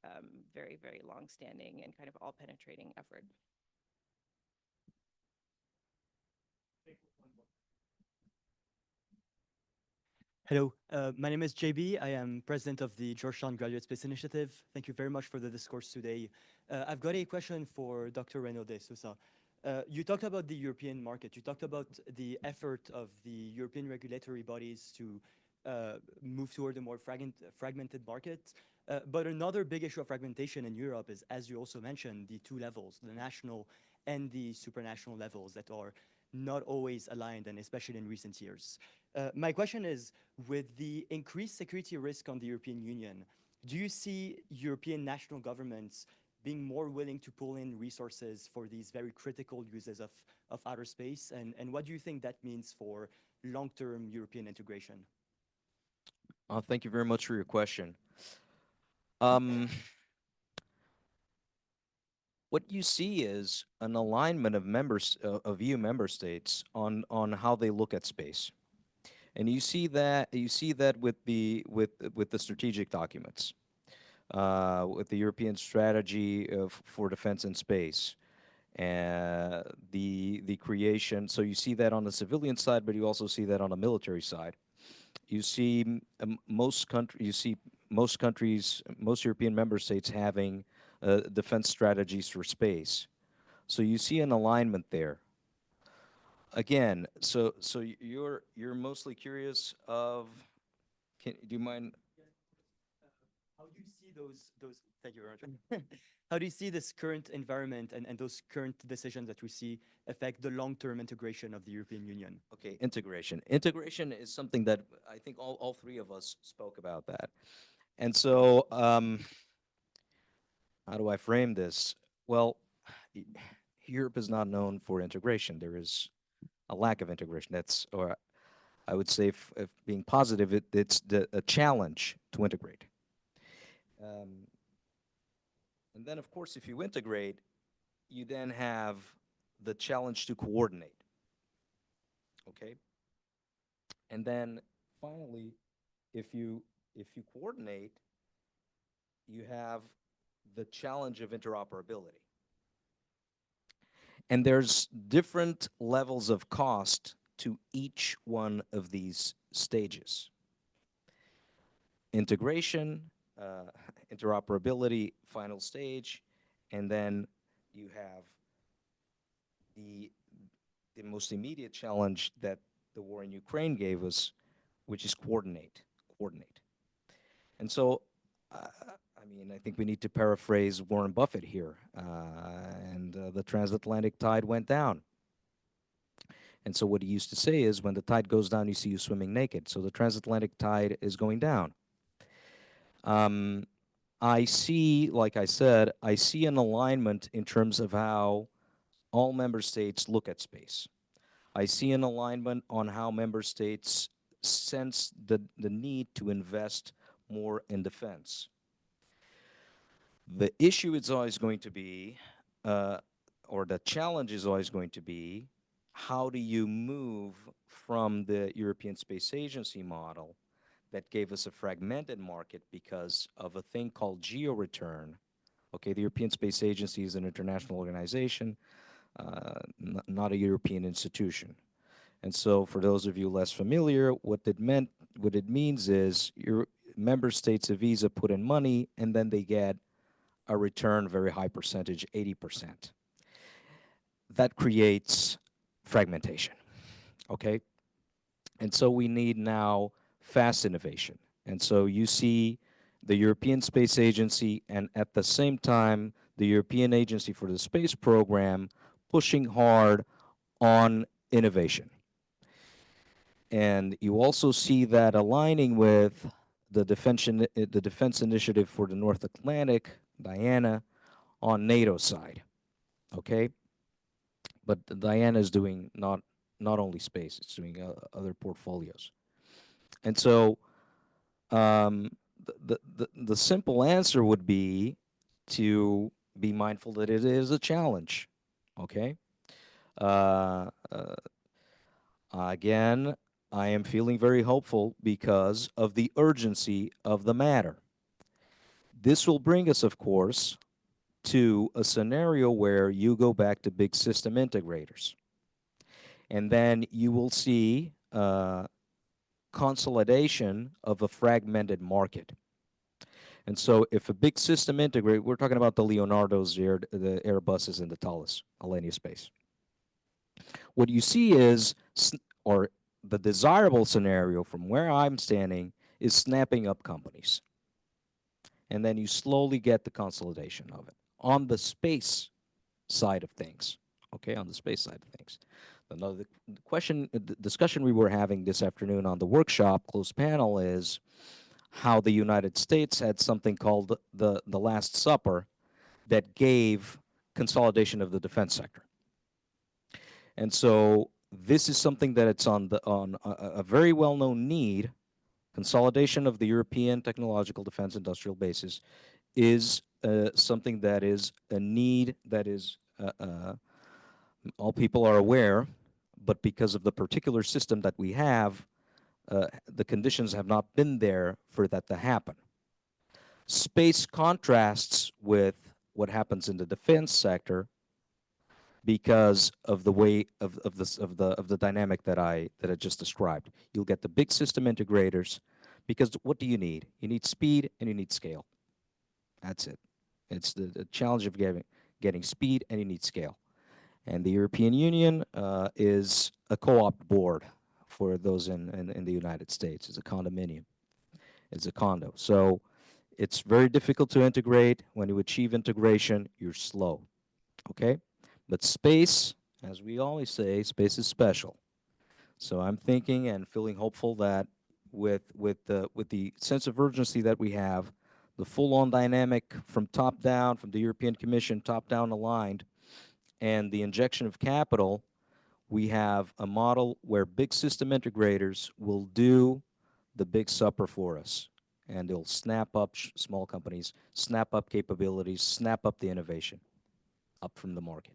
very, very long-standing and kind of all-penetrating effort. Hello, my name is JB. I am president of the Georgetown Graduate Space Initiative. Thank you very much for the discourse today. I've got a question for Dr. Reynaud de Sousa. You talked about the European market. You talked about the effort of the European regulatory bodies to move toward a more fragmented market. But another big issue of fragmentation in Europe is, as you also mentioned, the two levels, the national and the supranational levels that are not always aligned, and especially in recent years. My question is, with the increased security risk on the European Union, do you see European national governments being more willing to pull in resources for these very critical uses of outer space? And what do you think that means for long-term European integration? Thank you very much for your question. What you see is an alignment of EU member states on how they look at space, and you see that with the strategic documents, with the European strategy for defense and space, and the creation. So you see that on the civilian side, but you also see that on the military side. You see most countries, most European member states having defense strategies for space. So you see an alignment there. Again, so you're mostly curious of. Do you mind? How do you see those? Thank you very much. How do you see this current environment and those current decisions that we see affect the long-term integration of the European Union? Okay, integration. Integration is something that I think all three of us spoke about that. And so, how do I frame this? Well, Europe is not known for integration. There is a lack of integration. That's, or I would say, if being positive, it's a challenge to integrate. Um, and then, of course, if you integrate, you then have the challenge to coordinate. Okay. And then finally, if you coordinate, you have the challenge of interoperability. And there's different levels of cost to each one of these stages. Integration, uh, interoperability, final stage, and then you have the the most immediate challenge that the war in Ukraine gave us, which is coordinate. And so, I mean, I think we need to paraphrase Warren Buffett here, and the transatlantic tide went down. And so what he used to say is, when the tide goes down, you see you swimming naked. So the transatlantic tide is going down. I see, like I said, I see an alignment in terms of how all member states look at space. I see an alignment on how member states sense the need to invest more in defense. The issue is always going to be, or the challenge is always going to be, how do you move from the European Space Agency model that gave us a fragmented market because of a thing called geo-return? Okay, the European Space Agency is an international organization, not a European institution. And so, for those of you less familiar, what it means is your member states of visa put in money, and then they get a return, very high percentage, 80%. That creates fragmentation, okay? And so we need now fast innovation. And so you see the European Space Agency and at the same time, the European Agency for the Space Program pushing hard on innovation. And you also see that aligning with the defense initiative for the North Atlantic, Diana, on NATO side, okay? But Diana is doing not only space; it's doing other portfolios. And so, the simple answer would be to be mindful that it is a challenge. Okay. Uh, uh, Again, I am feeling very hopeful because of the urgency of the matter. This will bring us, of course, to a scenario where you go back to big system integrators. And then you will see consolidation of a fragmented market. And so if a big system integrator, we're talking about the Leonardos, the Airbuses, and the Thales, Alenia Space. What you see is, or the desirable scenario from where I'm standing, is snapping up companies. And then you slowly get the consolidation of it on the space side of things. Okay, on the space side of things. Another discussion we were having this afternoon on the workshop closed panel is how the United States had something called the Last Supper that gave consolidation of the defense sector. And so this is something that it's on a very well-known need. Consolidation of the European technological defense industrial bases is something that is a need that is all people are aware, but because of the particular system that we have, the conditions have not been there for that to happen. Space contrasts with what happens in the defense sector because of the way of the dynamic that I just described. You'll get the big system integrators because what do you need? You need speed and you need scale. That's it. It's the challenge of getting speed, and you need scale. And the European Union is a co-op board for those in the United States. It's a condominium. It's a condo. So it's very difficult to integrate. When you achieve integration, you're slow. Okay? But space, as we always say, space is special. So I'm thinking and feeling hopeful that with the sense of urgency that we have, the full-on dynamic from top down, from the European Commission, top down aligned, and the injection of capital, we have a model where big system integrators will do the big supper for us. And they'll snap up small companies, snap up capabilities, snap up the innovation up from the market.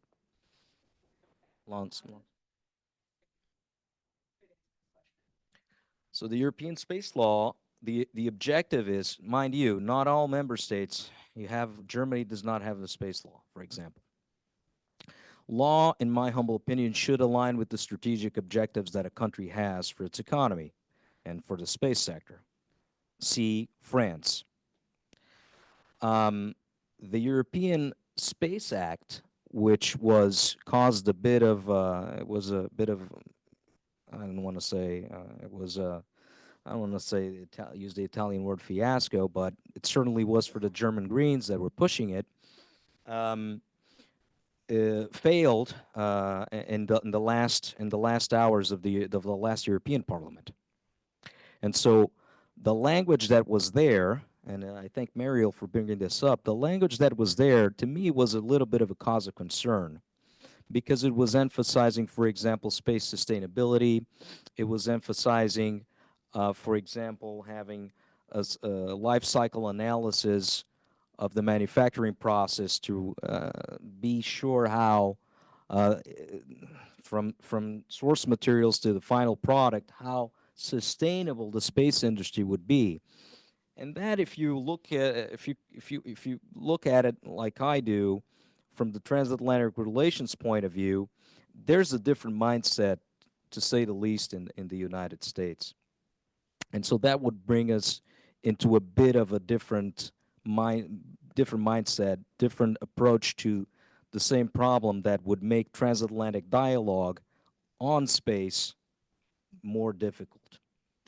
So the European space law, the objective is, mind you, not all member states. You have Germany does not have a space law, for example. Law, in my humble opinion, should align with the strategic objectives that a country has for its economy and for the space sector. See France. The European Space Act, which caused a bit of, it was a bit of, I don't want to say, it was a, I don't want to say, use the Italian word fiasco, but it certainly was for the German Greens that were pushing it. Failed in the last hours of the last European Parliament, and so the language that was there, and I thank Mariel for bringing this up. The language that was there to me was a little bit of a cause of concern, because it was emphasizing, for example, space sustainability. It was emphasizing, for example, having a life cycle analysis of the manufacturing process to be sure how, from source materials to the final product, how sustainable the space industry would be. And that, if you look at if you look at it like I do, from the transatlantic relations point of view, there's a different mindset, to say the least, in the United States. And so that would bring us into a bit of a different mindset, different approach to the same problem that would make transatlantic dialogue on space more difficult.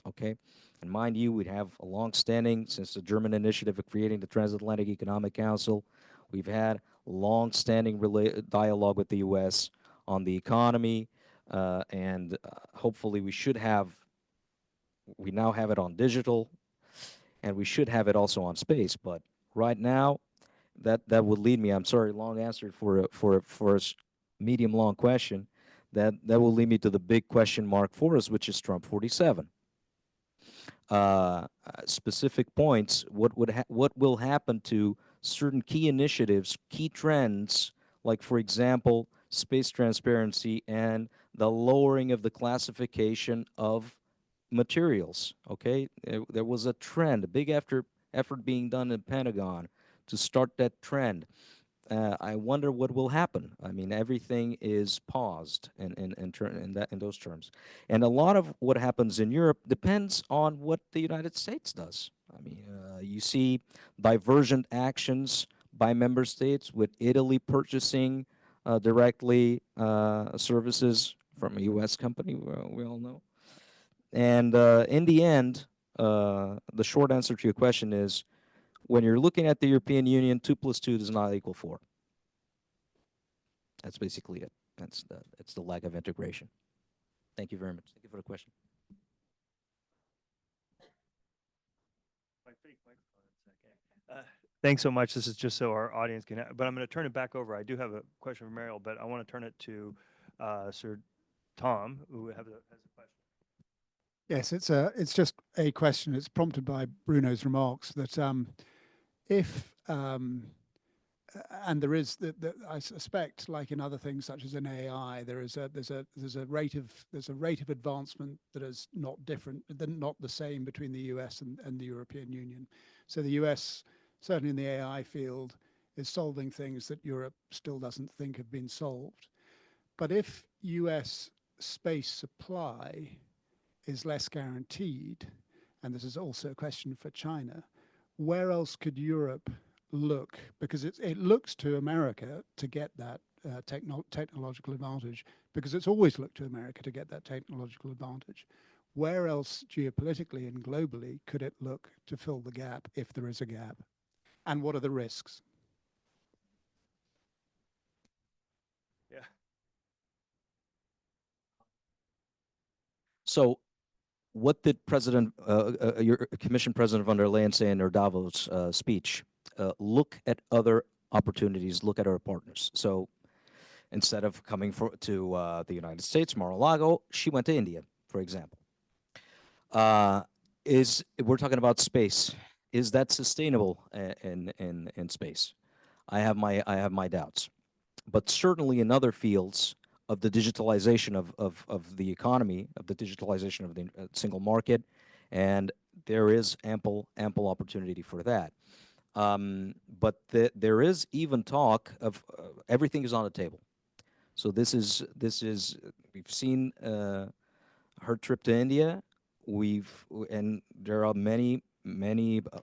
Okay? And mind you, we'd have a long-standing, since the German initiative of creating the Transatlantic Economic Council, we've had long-standing dialogue with the U.S. on the economy, and hopefully we now have it on digital, and we should have it also on space. But right now, that would lead me, I'm sorry, long answer for a medium long question, that will lead me to the big question mark for us, which is Trump 47. Specific points, what will happen to certain key initiatives, key trends, like, for example, space transparency and the lowering of the classification of materials. Okay, there was a trend, a big effort being done in the Pentagon to start that trend. I wonder what will happen. I mean, everything is paused in those terms, and a lot of what happens in Europe depends on what the United States does. I mean, you see divergent actions by member states, with Italy purchasing directly services from a U.S. company. We all know, and in the end, the short answer to your question is, when you're looking at the European Union, 2 + 2 does not equal 4. That's basically it. It's the lack of integration. Thank you very much. Thank you for the question. Thanks so much. This is just so our audience can, but I'm going to turn it back over. I do have a question for Mariel, but I want to turn it to Sir Tom, who has a question. Yes, it's just a question. It's prompted by Bruno's remarks that if and there is I suspect, like in other things such as in AI, there's a rate of advancement that is not the same between the US and the European Union. So the US, certainly in the AI field, is solving things that Europe still doesn't think have been solved. But if US space supply is less guaranteed, and this is also a question for China, where else could Europe look? Because it looks to America to get that technological advantage, because it's always looked to America to get that technological advantage. Where else geopolitically and globally could it look to fill the gap, if there is a gap? And what are the risks? Yeah. So, what did your Commission President von der Leyen say in her Davos speech? Look at other opportunities, look at our partners. So, Instead of coming to the United States, Mar-a-Lago, she went to India, for example. We're talking about space? Is that sustainable in space? I have my doubts, but certainly in other fields of the digitalization of the economy, of the digitalization of the single market, and there is ample opportunity for that. But there is even talk of everything is on the table. So this is we've seen her trip to India. And there are many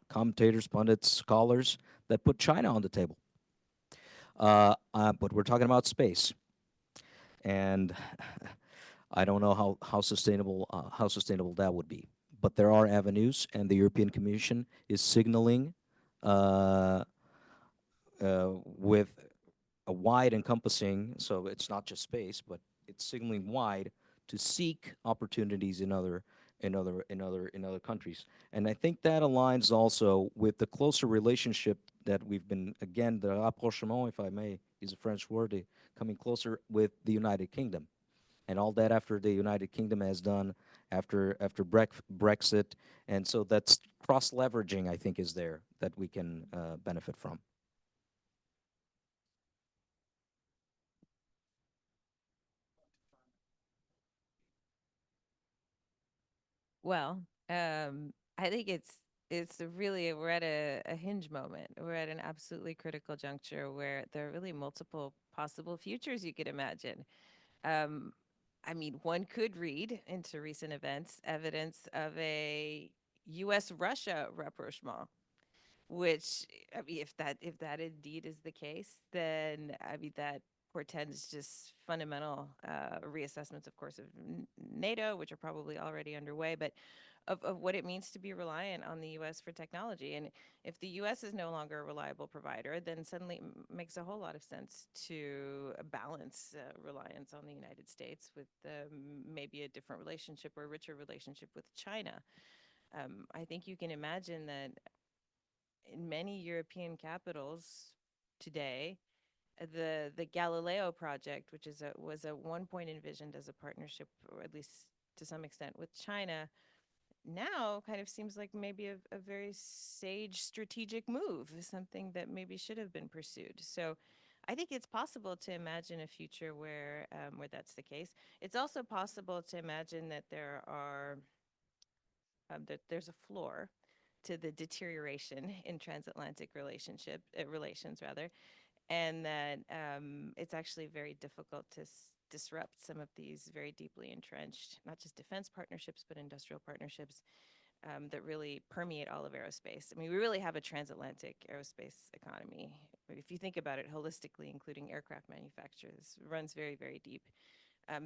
commentators, pundits, scholars that put China on the table. But we're talking about space, and I don't know how sustainable that would be. But there are avenues, and the European Commission is signaling uh, with a wide encompassing. So it's not just space, but it's signaling wide to seek opportunities in other countries. And I think that aligns also with the closer relationship that we've been, again, the rapprochement, if I may use a French word, coming closer with the United Kingdom, and all that after the United Kingdom has done after Brexit. And so that's cross leveraging, I think, is there that we can benefit from. Well, I think it's really we're at a hinge moment. We're at an absolutely critical juncture where there are really multiple possible futures you could imagine. Um, I mean, one could read into recent events evidence of a U.S.-Russia rapprochement, which I mean, if that indeed is the case, then I mean that portends just fundamental reassessments, of course, of NATO, which are probably already underway, but of what it means to be reliant on the U.S. for technology. And if the U.S. is no longer a reliable provider, then suddenly it makes a whole lot of sense to balance reliance on the United States with maybe a different relationship or a richer relationship with China. I think you can imagine that in many European capitals today, the Galileo project, which was at one point envisioned as a partnership, or at least to some extent, with China, now kind of seems like maybe a very sage strategic move, something that maybe should have been pursued. So I think it's possible to imagine a future where that's the case. It's also possible to imagine that there's a floor to the deterioration in transatlantic relations rather, and that it's actually very difficult to disrupt some of these very deeply entrenched, not just defense partnerships, but industrial partnerships that really permeate all of aerospace. I mean, we really have a transatlantic aerospace economy. If you think about it holistically, including aircraft manufacturers, runs very, very deep.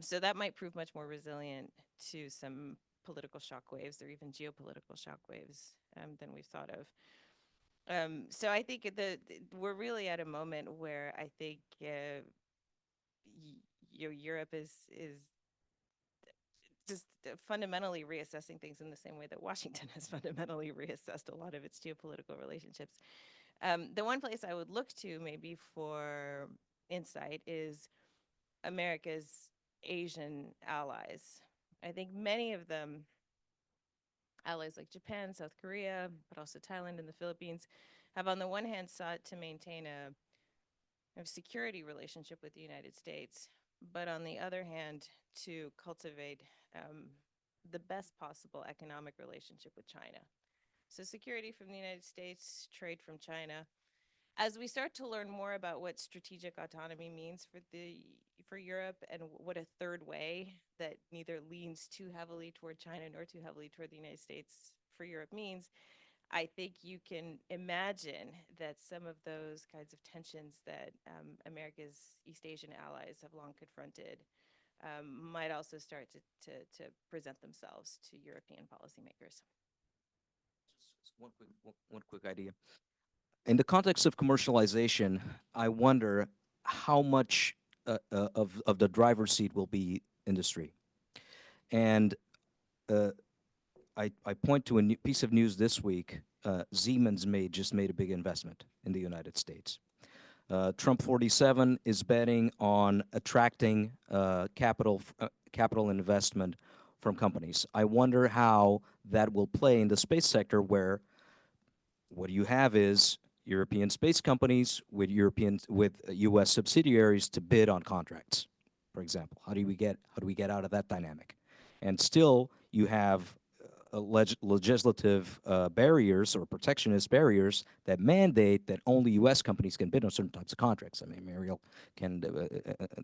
So that might prove much more resilient to some political shockwaves or even geopolitical shockwaves than we've thought of. So I think we're really at a moment where I think Europe is just fundamentally reassessing things in the same way that Washington has fundamentally reassessed a lot of its geopolitical relationships. The one place I would look to maybe for insight is America's Asian allies. I think many of them, allies like Japan, South Korea, but also Thailand and the Philippines, have on the one hand sought to maintain a security relationship with the United States, but on the other hand, to cultivate the best possible economic relationship with China. So security from the United States, trade from China. As we start to learn more about what strategic autonomy means for Europe and what a third way that neither leans too heavily toward China nor too heavily toward the United States for Europe means, I think you can imagine that some of those kinds of tensions that America's East Asian allies have long confronted might also start to present themselves to European policymakers. Just one quick idea. In the context of commercialization, I wonder how much of the driver's seat will be industry. And I point to a new piece of news this week. Siemens just made a big investment in the United States. Trump 47 is betting on attracting capital investment from companies. I wonder how that will play in the space sector, where what you have is European space companies with U.S. subsidiaries to bid on contracts, for example. How do we get out of that dynamic? And still, you have legislative barriers or protectionist barriers that mandate that only U.S. companies can bid on certain types of contracts. I mean, Mariel can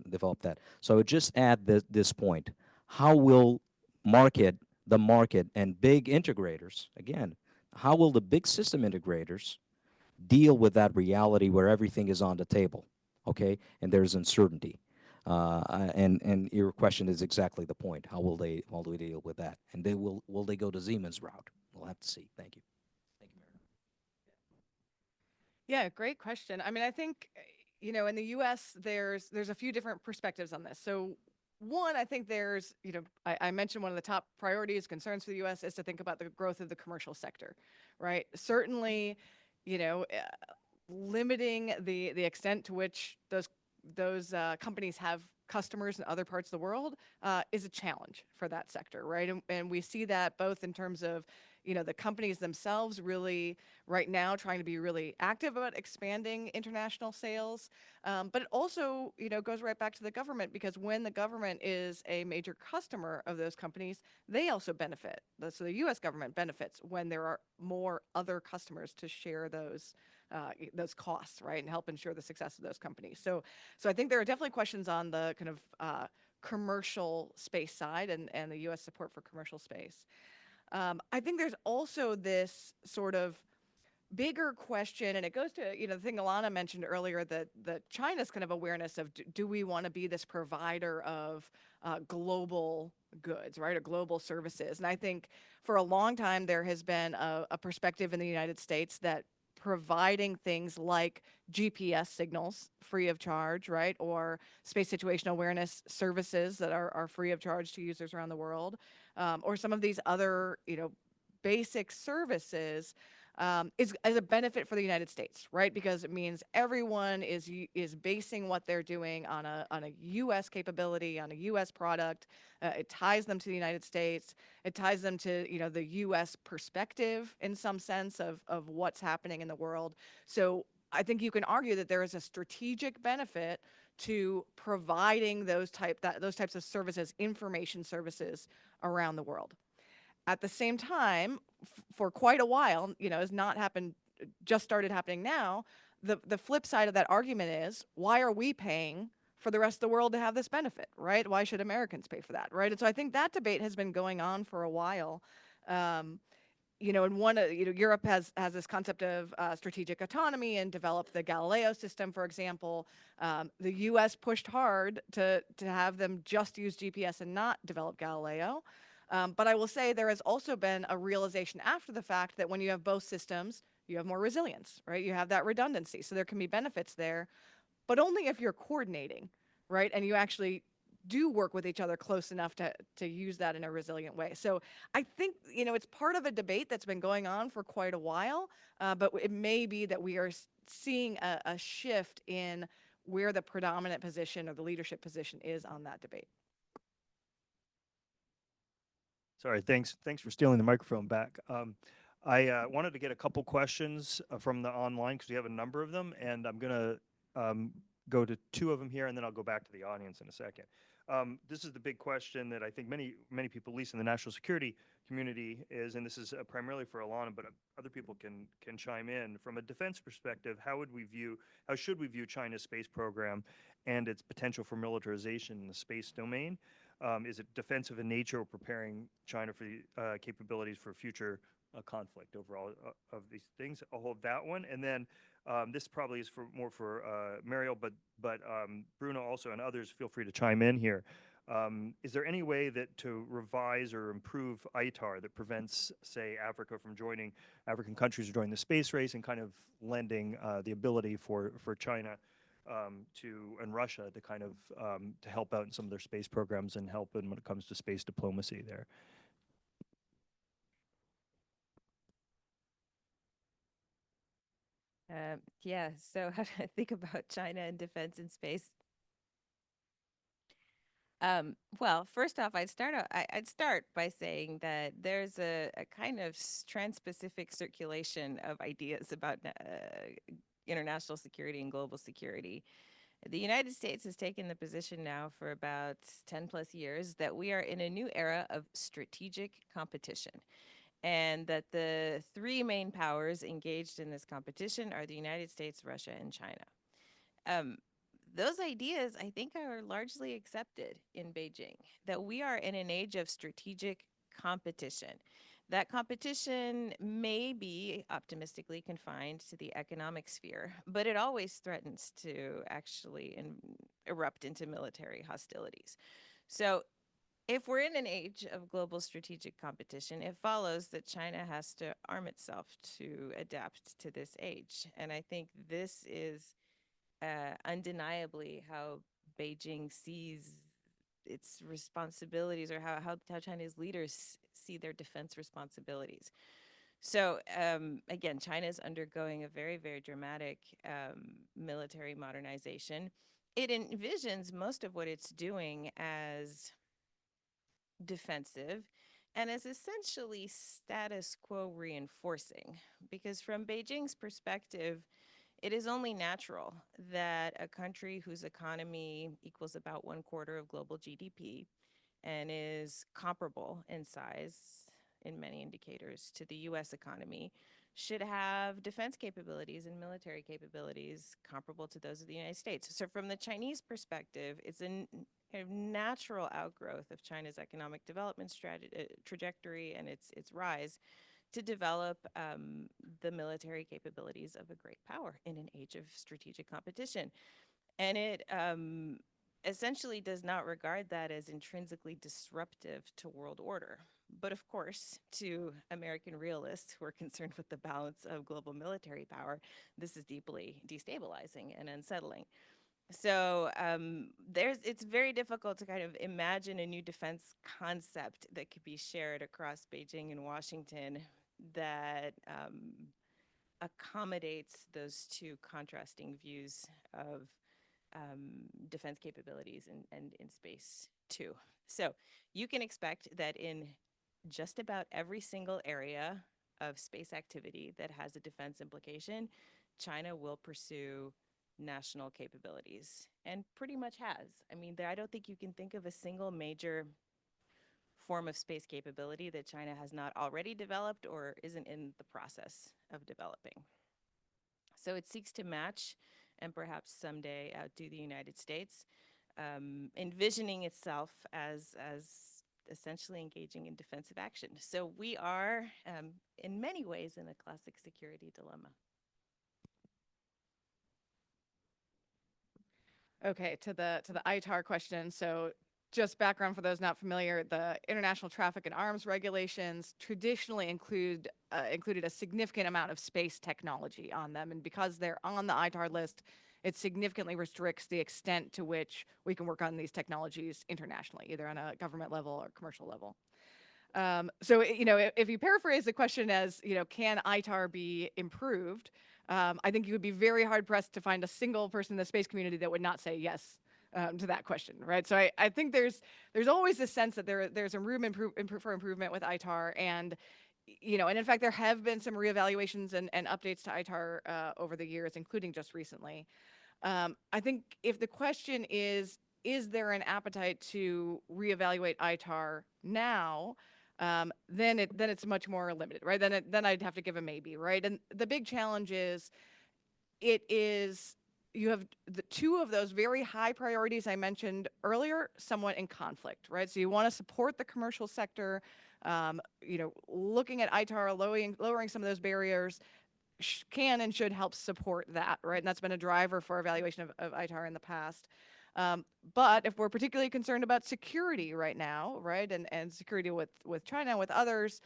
develop that. So I would just add this point. How will the market and big integrators, again, how will the big system integrators deal with that reality where everything is on the table, okay, and there's uncertainty? And your question is exactly the point. How will they deal with that? And will they go to Siemens route? We'll have to see. Thank you. Thank you, Mariel. Yeah, great question. I mean, I think, you know, in the US, there's a few different perspectives on this. So one, I think there's, you know, I mentioned one of the top priorities, concerns for the US is to think about the growth of the commercial sector, right? Certainly, you know, limiting the extent to which those companies have customers in other parts of the world is a challenge for that sector, right? And we see that both in terms of, you know, the companies themselves really right now trying to be really active about expanding international sales. But it also, you know, goes right back to the government, because when the government is a major customer of those companies, they also benefit. So the US government benefits when there are more other customers to share those costs, right, and help ensure the success of those companies. So I think there are definitely questions on the kind of commercial space side and the US support for commercial space. I think there's also this sort of bigger question, and it goes to, you know, the thing Alanna mentioned earlier, that China's kind of awareness of, do we want to be this provider of global goods, right, or global services? And I think for a long time there has been a perspective in the United States that providing things like GPS signals free of charge, right, or space situational awareness services that are free of charge to users around the world, or some of these other, you know, basic services is a benefit for the United States, right? Because it means everyone is basing what they're doing on a U.S. capability, on a U.S. product. It ties them to the United States. It ties them to, you know, the U.S. perspective in some sense of what's happening in the world. So I think you can argue that there is a strategic benefit to providing those types of services, information services around the world. At the same time, for quite a while, you know, has not happened, just started happening now, the flip side of that argument is, why are we paying for the rest of the world to have this benefit, right? Why should Americans pay for that, right? And so I think that debate has been going on for a while. You know, and you know, Europe has this concept of strategic autonomy and developed the Galileo system, for example. The U.S. pushed hard to have them just use GPS and not develop Galileo. But I will say there has also been a realization after the fact that when you have both systems, you have more resilience, right? You have that redundancy. So there can be benefits there, but only if you're coordinating, right? And you actually do work with each other close enough to use that in a resilient way. So I think, you know, it's part of a debate that's been going on for quite a while, but it may be that we are seeing a shift in where the predominant position or the leadership position is on that debate. Sorry, thanks for stealing the microphone back. I wanted to get a couple questions from the online, because we have a number of them, and I'm going to go to two of them here, and then I'll go back to the audience in a second. This is the big question that I think many people, at least in the national security community, is, and this is primarily for Alanna, but other people can chime in. From a defense perspective, how should we view China's space program and its potential for militarization in the space domain? Is it defensive in nature, or preparing China for the capabilities for future conflict overall of these things? I'll hold that one. And then this probably is more for Mariel, but Bruno also, and others, feel free to chime in here. Is there any way to revise or improve ITAR that prevents, say, African countries from joining the space race, and kind of lending the ability for China and Russia to kind of to help out in some of their space programs and help in when it comes to space diplomacy there? Yeah, so how do I think about China and defense and space? Well, first off, I'd start by saying that there's a kind of trans-Pacific circulation of ideas about international security and global security. The United States has taken the position now for about 10 plus years that we are in a new era of strategic competition, and that the three main powers engaged in this competition are the United States, Russia, and China. Um, those ideas, I think, are largely accepted in Beijing, that we are in an age of strategic competition. That competition may be optimistically confined to the economic sphere, but it always threatens to actually erupt into military hostilities. So, if we're in an age of global strategic competition, it follows that China has to arm itself to adapt to this age. And I think this is undeniably how Beijing sees its responsibilities, or how China's leaders see their defense responsibilities. So again, China is undergoing a very, very dramatic military modernization. It envisions most of what it's doing as defensive and as essentially status quo reinforcing, because from Beijing's perspective, it is only natural that a country whose economy equals about 1/4 of global GDP and is comparable in size in many indicators to the US economy should have defense capabilities and military capabilities comparable to those of the United States. So from the Chinese perspective, it's a natural outgrowth of China's economic development trajectory and its rise to develop the military capabilities of a great power in an age of strategic competition. And it essentially does not regard that as intrinsically disruptive to world order. But of course, to American realists who are concerned with the balance of global military power, this is deeply destabilizing and unsettling. So it's very difficult to kind of imagine a new defense concept that could be shared across Beijing and Washington that accommodates those two contrasting views of defense capabilities and in space too. So you can expect that in just about every single area of space activity that has a defense implication, China will pursue national capabilities and pretty much has. I mean, I don't think you can think of a single major form of space capability that China has not already developed or isn't in the process of developing. So it seeks to match and perhaps someday outdo the United States, envisioning itself as essentially engaging in defensive action. So we are, in many ways, in a classic security dilemma. Okay, to the ITAR question. So just background for those not familiar, the international traffic and arms regulations traditionally included a significant amount of space technology on them. And because they're on the ITAR list, it significantly restricts the extent to which we can work on these technologies internationally, either on a government level or commercial level. So, if you paraphrase the question as, can ITAR be improved? I think you would be very hard pressed to find a single person in the space community that would not say yes to that question, right? So I think there's always a sense that there's a room for improvement with ITAR, and and in fact there have been some reevaluations and updates to ITAR over the years, including just recently. I think if the question is there an appetite to reevaluate ITAR now? Then it's much more limited, right? Then I'd have to give a maybe, right? And the big challenge is you have the two of those very high priorities I mentioned earlier somewhat in conflict, right? So you want to support the commercial sector, looking at ITAR, lowering some of those barriers can and should help support that, right? And that's been a driver for evaluation of ITAR in the past. But if we're particularly concerned about security right now, right, and security with China and with others,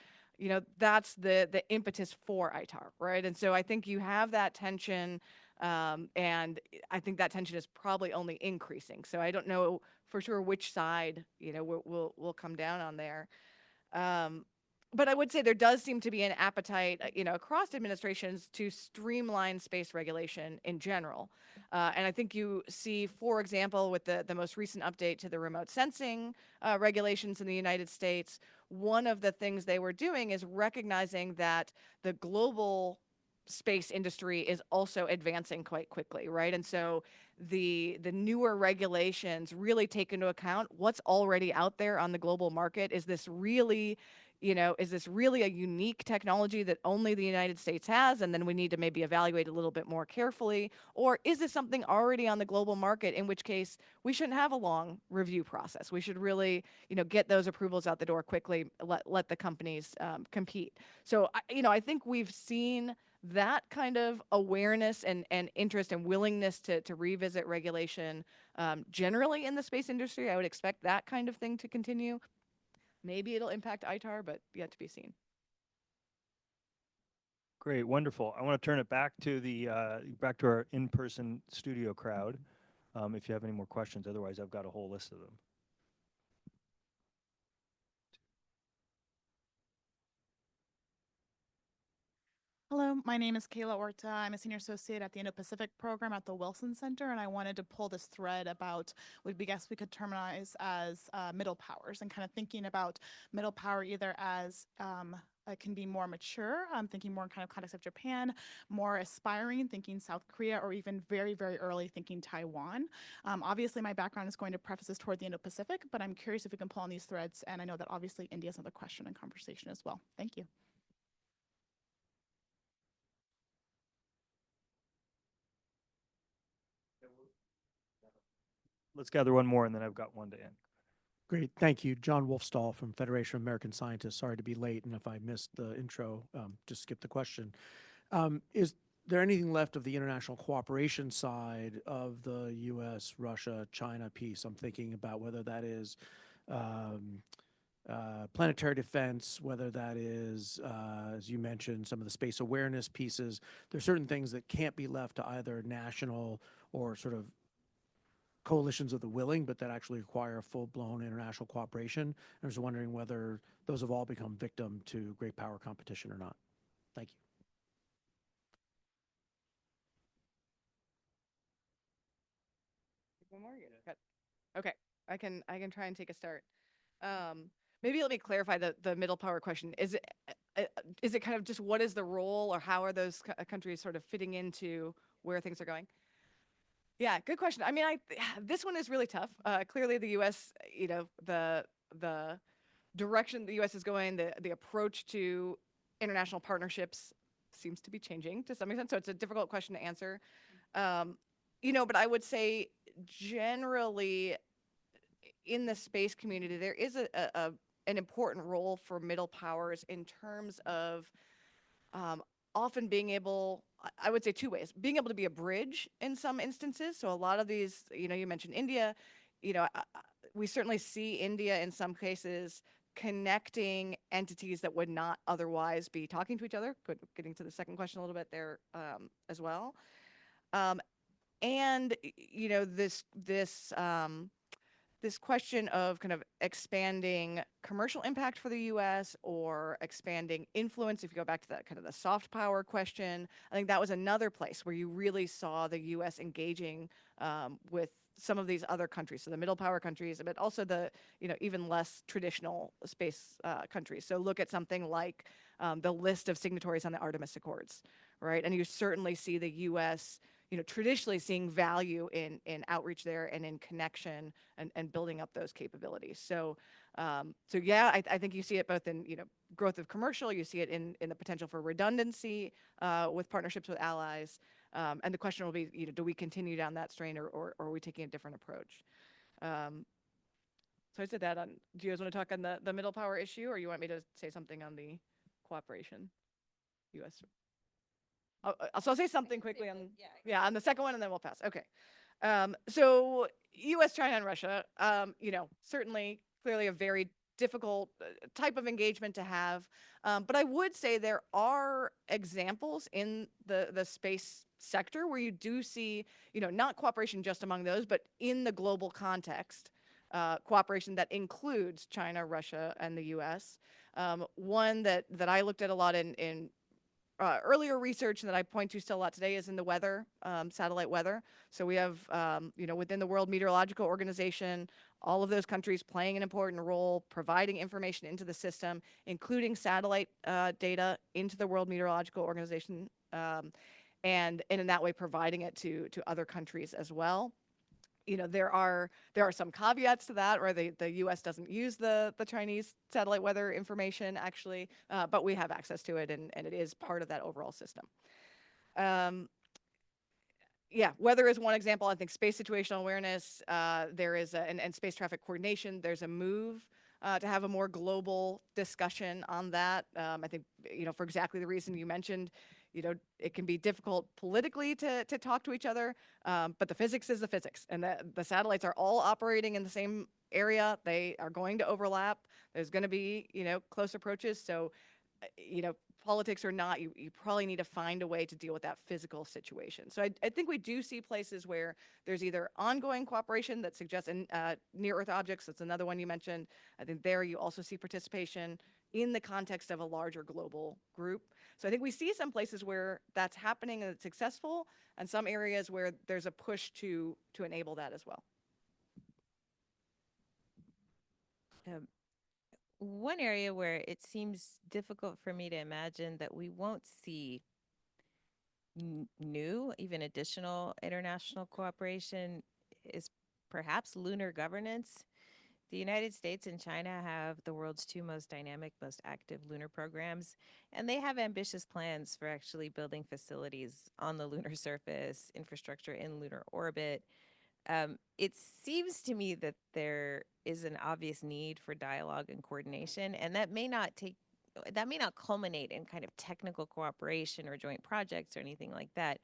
that's the impetus for ITAR, right? And so I think you have that tension, and I think that tension is probably only increasing. So I don't know for sure which side, we'll come down on there. but I would say there does seem to be an appetite, across administrations to streamline space regulation in general. And I think you see, for example, with the most recent update to the remote sensing regulations in the United States, one of the things they were doing is recognizing that the global space industry is also advancing quite quickly, right? And so the newer regulations really take into account what's already out there on the global market. Is this really a unique technology that only the United States has, and then we need to maybe evaluate a little bit more carefully? Or is this something already on the global market, in which case we shouldn't have a long review process? We should really, get those approvals out the door quickly, let the companies compete. So, I think we've seen that kind of awareness and interest and willingness to revisit regulation generally in the space industry. I would expect that kind of thing to continue. Maybe it'll impact ITAR, but yet to be seen. Great, wonderful. I want to turn it back to back to our in-person studio crowd. If you have any more questions, otherwise I've got a whole list of them. Hello, my name is Kayla Orta. I'm a senior associate at the Indo-Pacific program at the Wilson Center, and I wanted to pull this thread about what we guess we could terminize as middle powers, and kind of thinking about middle power either as it can be more mature, thinking more in kind of context of Japan, more aspiring, thinking South Korea, or even very, very early thinking Taiwan. Obviously, my background is going to preface this toward the Indo-Pacific, but I'm curious if we can pull on these threads, and I know that obviously India is another question and conversation as well. Thank you. Let's gather one more, and then I've got one to end. Great, thank you. John Wolfstall from Federation of American Scientists. Sorry to be late, and if I missed the intro, just skip the question. Is there anything left of the international cooperation side of the U.S., Russia, China piece? I'm thinking about whether that is planetary defense, whether that is, as you mentioned, some of the space awareness pieces. There's certain things that can't be left to either national or sort of coalitions of the willing, but that actually require full-blown international cooperation. I was wondering whether those have all become victim to great power competition or not. Thank you. One more. Okay, I can try and take a start. Maybe let me clarify the middle power question. Is it kind of just what is the role, or how are those countries sort of fitting into where things are going? Yeah, good question. I mean, this one is really tough. Clearly, the U.S., the direction the U.S. is going, the approach to international partnerships seems to be changing to some extent. So it's a difficult question to answer. But I would say generally in the space community, there is an important role for middle powers in terms of often being able, I would say two ways, being able to be a bridge in some instances. So a lot of these, you mentioned India, we certainly see India in some cases connecting entities that would not otherwise be talking to each other. Getting to the second question a little bit there as well. And, this question of kind of expanding commercial impact for the U.S. or expanding influence, if you go back to that kind of the soft power question, I think that was another place where you really saw the U.S. engaging with some of these other countries, so the middle power countries, but also the even less traditional space countries. So look at something like the list of signatories on the Artemis Accords, right? And you certainly see the U.S. Traditionally seeing value in outreach there and in connection and building up those capabilities. So yeah, I think you see it both in growth of commercial, you see it in the potential for redundancy with partnerships with allies, and the question will be, do we continue down that strain or are we taking a different approach? So I said that on. Do you guys want to talk on the middle power issue, or you want me to say something on the cooperation, U.S. So I'll say something quickly on on the second one, and then we'll pass. Okay. So U.S., China, and Russia, certainly, clearly a very difficult type of engagement to have. But I would say there are examples in the space sector where you do see, not cooperation just among those, but in the global context, cooperation that includes China, Russia, and the U.S. One that I looked at a lot in earlier research that I point to still a lot today is in the weather, satellite weather. So we have, within the World Meteorological Organization, all of those countries playing an important role, providing information into the system, including satellite data into the World Meteorological Organization, and in that way providing it to other countries as well. There are some caveats to that, where the U.S. doesn't use the Chinese satellite weather information actually, but we have access to it, and it is part of that overall system. Yeah, weather is one example. I think space situational awareness, there is and space traffic coordination. There's a move to have a more global discussion on that. I think, for exactly the reason you mentioned, it can be difficult politically to talk to each other, but the physics is the physics, and the satellites are all operating in the same area. They are going to overlap. There's going to be, close approaches. So, politics or not, you probably need to find a way to deal with that physical situation. So I think we do see places where there's either ongoing cooperation that suggests near Earth objects. That's another one you mentioned. I think there you also see participation in the context of a larger global group. So I think we see some places where that's happening and it's successful, and some areas where there's a push to enable that as well. One area where it seems difficult for me to imagine that we won't see new, even additional international cooperation is perhaps lunar governance. The United States and China have the world's two most dynamic, most active lunar programs, and they have ambitious plans for actually building facilities on the lunar surface, infrastructure in lunar orbit. It seems to me that there is an obvious need for dialogue and coordination, and that may not culminate in kind of technical cooperation or joint projects or anything like that,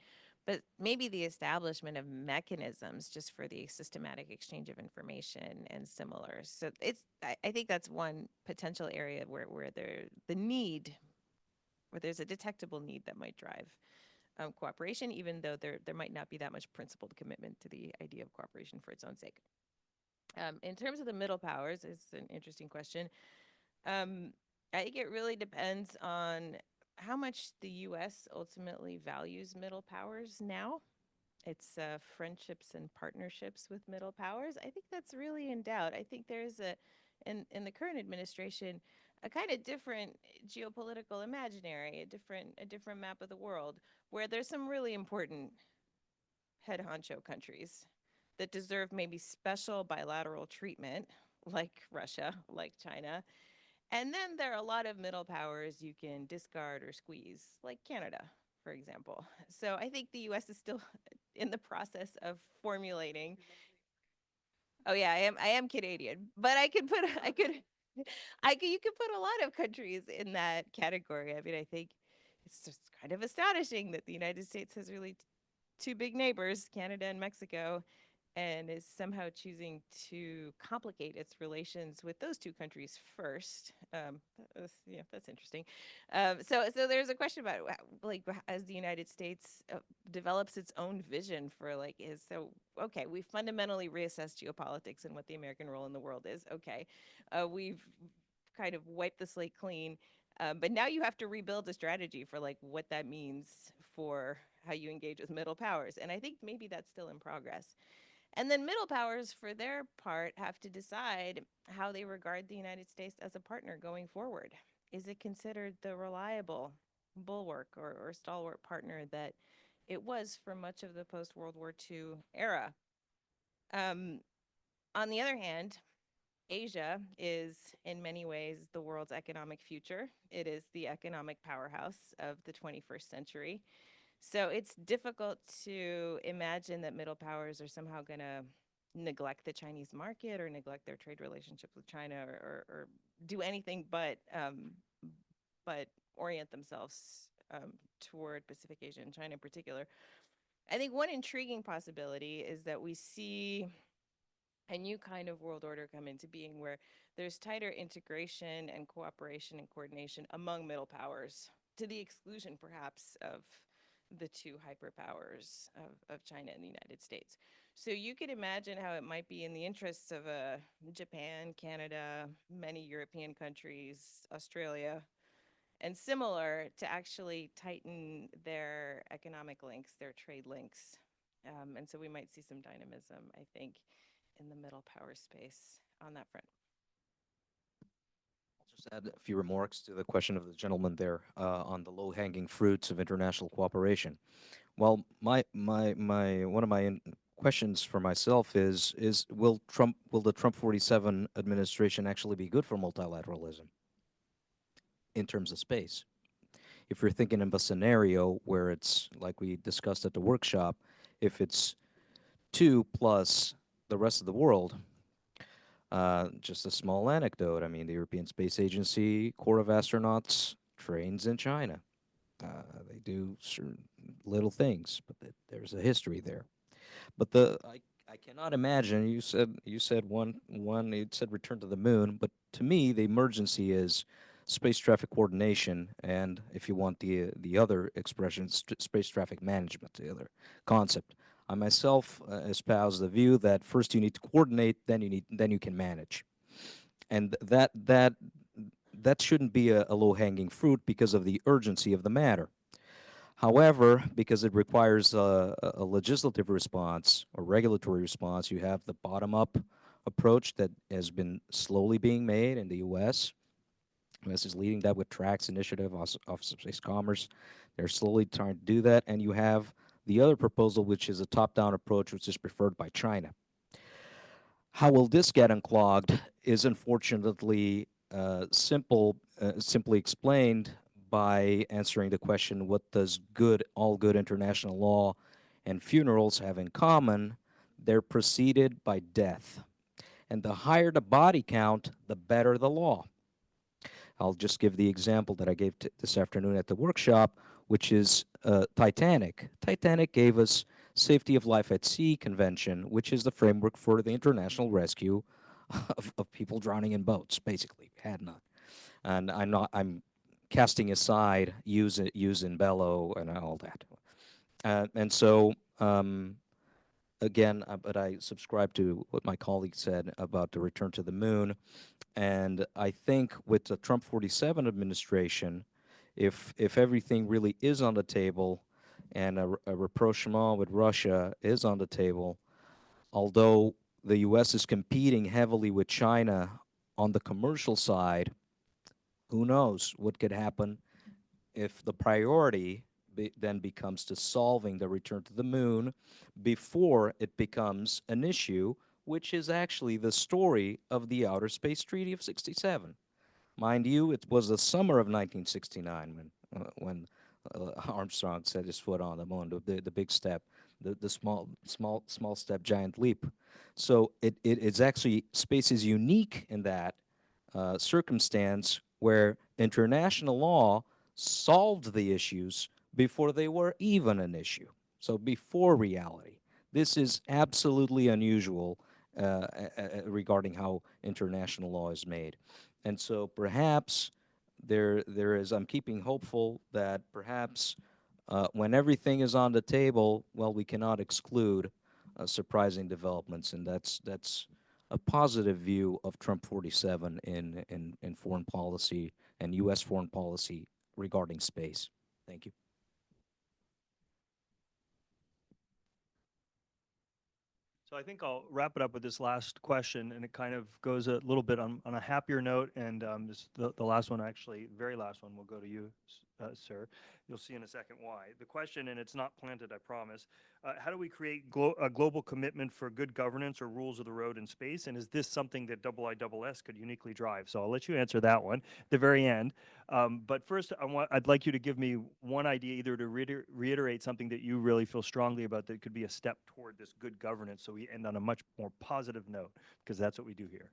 but maybe the establishment of mechanisms just for the systematic exchange of information and similar. So I think that's one potential area where there's a detectable need that might drive cooperation, even though there might not be that much principled commitment to the idea of cooperation for its own sake. In terms of the middle powers, it's an interesting question. I think it really depends on how much the U.S. ultimately values middle powers now. It's friendships and partnerships with middle powers. I think that's really in doubt. I think there's in the current administration, a kind of different geopolitical imaginary, a different map of the world, where there's some really important head honcho countries that deserve maybe special bilateral treatment, like Russia, like China. And then there are a lot of middle powers you can discard or squeeze, like Canada, for example. So I think the U.S. is still in the process of formulating. Oh yeah, I am Canadian, but you could put a lot of countries in that category. I mean, I think it's just kind of astonishing that the United States has really two big neighbors, Canada and Mexico, and is somehow choosing to complicate its relations with those two countries first. That's interesting. So there's a question about as the United States develops its own vision for okay, we fundamentally reassessed geopolitics and what the American role in the world is. Okay, we've kind of wiped the slate clean. But now you have to rebuild a strategy for what that means for how you engage with middle powers. And I think maybe that's still in progress. And then middle powers, for their part, have to decide how they regard the United States as a partner going forward. Is it considered the reliable bulwark or stalwart partner that it was for much of the post-World War II era? On the other hand, Asia is in many ways the world's economic future. It is the economic powerhouse of the 21st century. So it's difficult to imagine that middle powers are somehow going to neglect the Chinese market or neglect their trade relationships with China or do anything but orient themselves toward Pacific Asia and China in particular. I think one intriguing possibility is that we see a new kind of world order come into being where there's tighter integration and cooperation and coordination among middle powers, to the exclusion perhaps of the two hyperpowers of China and the United States. So you could imagine how it might be in the interests of Japan, Canada, many European countries, Australia, and similar to actually tighten their economic links, their trade links. And so we might see some dynamism, I think, in the middle power space on that front. I'll just add a few remarks to the question of the gentleman there on the low-hanging fruits of international cooperation. Well, one of my questions for myself is will the Trump 47 administration actually be good for multilateralism in terms of space? If you're thinking of a scenario where it's like we discussed at the workshop, if it's two plus the rest of the world, just a small anecdote. I mean, the European Space Agency Corps of Astronauts trains in China. They do certain little things, but there's a history there. But I cannot imagine. You said it said return to the moon, but to me the emergency is space traffic coordination, and if you want the other expression, space traffic management, the other concept. I myself espouse the view that first you need to coordinate, then you can manage, and that shouldn't be a low-hanging fruit because of the urgency of the matter. However, because it requires a legislative response or regulatory response, you have the bottom-up approach that has been slowly being made in the U.S. U.S. is leading that with TRACS initiative, Office of Space Commerce. They're slowly trying to do that, and you have the other proposal, which is a top-down approach, which is preferred by China. How will this get unclogged is unfortunately simply explained by answering the question, what does all good international law and funerals have in common? They're preceded by death. And the higher the body count, the better the law. I'll just give the example that I gave this afternoon at the workshop, which is Titanic. Titanic gave us Safety of Life at Sea Convention, which is the framework for the international rescue of people drowning in boats, basically. Had none. And I'm casting aside use in bellow and all that. And so, again, but I subscribe to what my colleague said about the return to the moon. And I think with the Trump 47 administration, if everything really is on the table and a rapprochement with Russia is on the table, although the U.S. is competing heavily with China on the commercial side, who knows what could happen if the priority then becomes to solving the return to the moon before it becomes an issue, which is actually the story of the Outer Space Treaty of '67. Mind you, it was the summer of 1969 when Armstrong set his foot on the moon, the big step, the small step, giant leap. So it's actually, space is unique in that circumstance where international law solved the issues before they were even an issue. So before reality. This is absolutely unusual regarding how international law is made. And so perhaps there is, I'm keeping hopeful that perhaps when everything is on the table, well, we cannot exclude surprising developments, and that's a positive view of Trump 47 in foreign policy and U.S. foreign policy regarding space. Thank you. So I think I'll wrap it up with this last question, and it kind of goes a little bit on a happier note. And the last one, actually, very last one, will go to you, sir. You'll see in a second why. The question, and it's not planted, I promise, how do we create a global commitment for good governance or rules of the road in space? And is this something that IISS could uniquely drive? So I'll let you answer that one at the very end. But first, I'd like you to give me one idea, either to reiterate something that you really feel strongly about that could be a step toward this good governance, so we end on a much more positive note, because that's what we do here.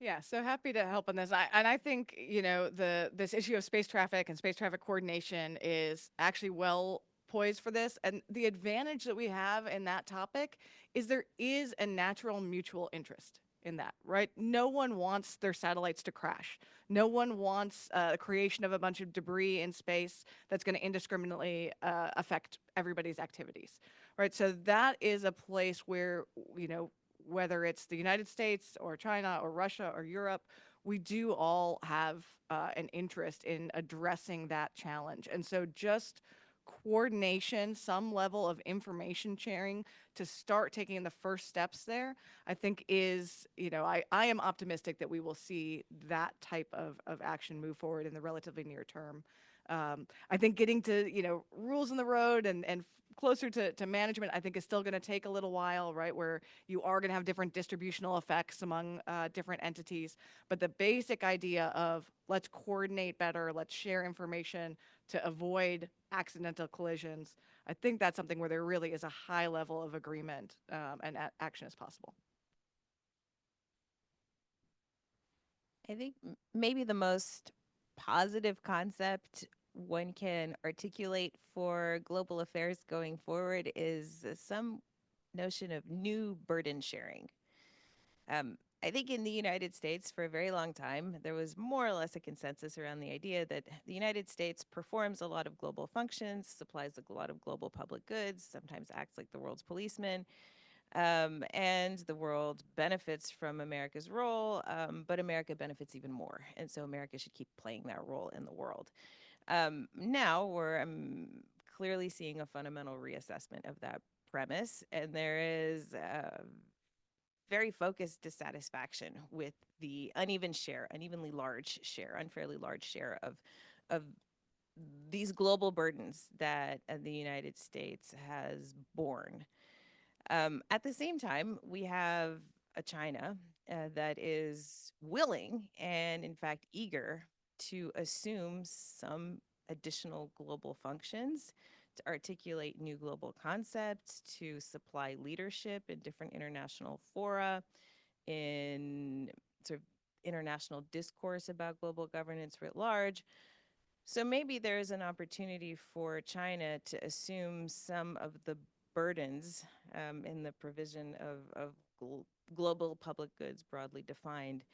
Yeah, so happy to help on this. I think, this issue of space traffic and space traffic coordination is actually well poised for this. And the advantage that we have in that topic is there is a natural mutual interest in that, right? No one wants their satellites to crash. No one wants the creation of a bunch of debris in space that's going to indiscriminately affect everybody's activities, right? So that is a place where, you know, whether it's the United States or China or Russia or Europe, we do all have an interest in addressing that challenge. And so just coordination, some level of information sharing to start taking the first steps there, I think is, you know, I am optimistic that we will see that type of action move forward in the relatively near term. I think getting to, you know, rules in the road and closer to management, I think is still going to take a little while, right? Where you are going to have different distributional effects among different entities. But the basic idea of let's coordinate better, let's share information to avoid accidental collisions, I think that's something where there really is a high level of agreement and action is possible. I think maybe the most positive concept one can articulate for global affairs going forward is some notion of new burden sharing. I think in the United States, for a very long time, there was more or less a consensus around the idea that the United States performs a lot of global functions, supplies a lot of global public goods, sometimes acts like the world's policeman, and the world benefits from America's role, but America benefits even more. And so America should keep playing that role in the world. Now we're clearly seeing a fundamental reassessment of that premise, and there is very focused dissatisfaction with the unevenly large share, unfairly large share of these global burdens that the United States has borne. At the same time, we have a China that is willing and, in fact, eager to assume some additional global functions, to articulate new global concepts, to supply leadership in different international fora, in sort of international discourse about global governance writ large. So maybe there's an opportunity for China to assume some of the burdens in the provision of global public goods broadly defined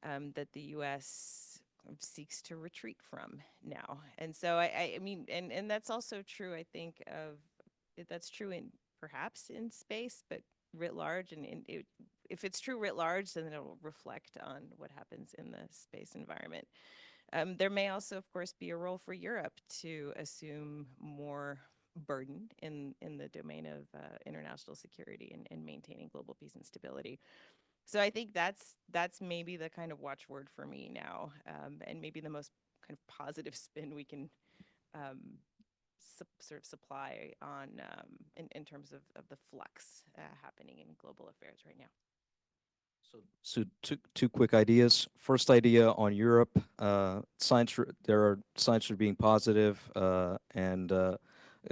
that the U.S. seeks to retreat from now. And so I mean, and that's also true, I think, that's true in perhaps in space, but writ large. And if it's true writ large, then it'll reflect on what happens in the space environment. There may also, of course, be a role for Europe to assume more burden in the domain of international security and maintaining global peace and stability. So I think that's maybe the kind of watchword for me now, and maybe the most kind of positive spin we can sort of supply on in terms of the flux happening in global affairs right now. So two quick ideas. First idea on Europe. There are signs for being positive, and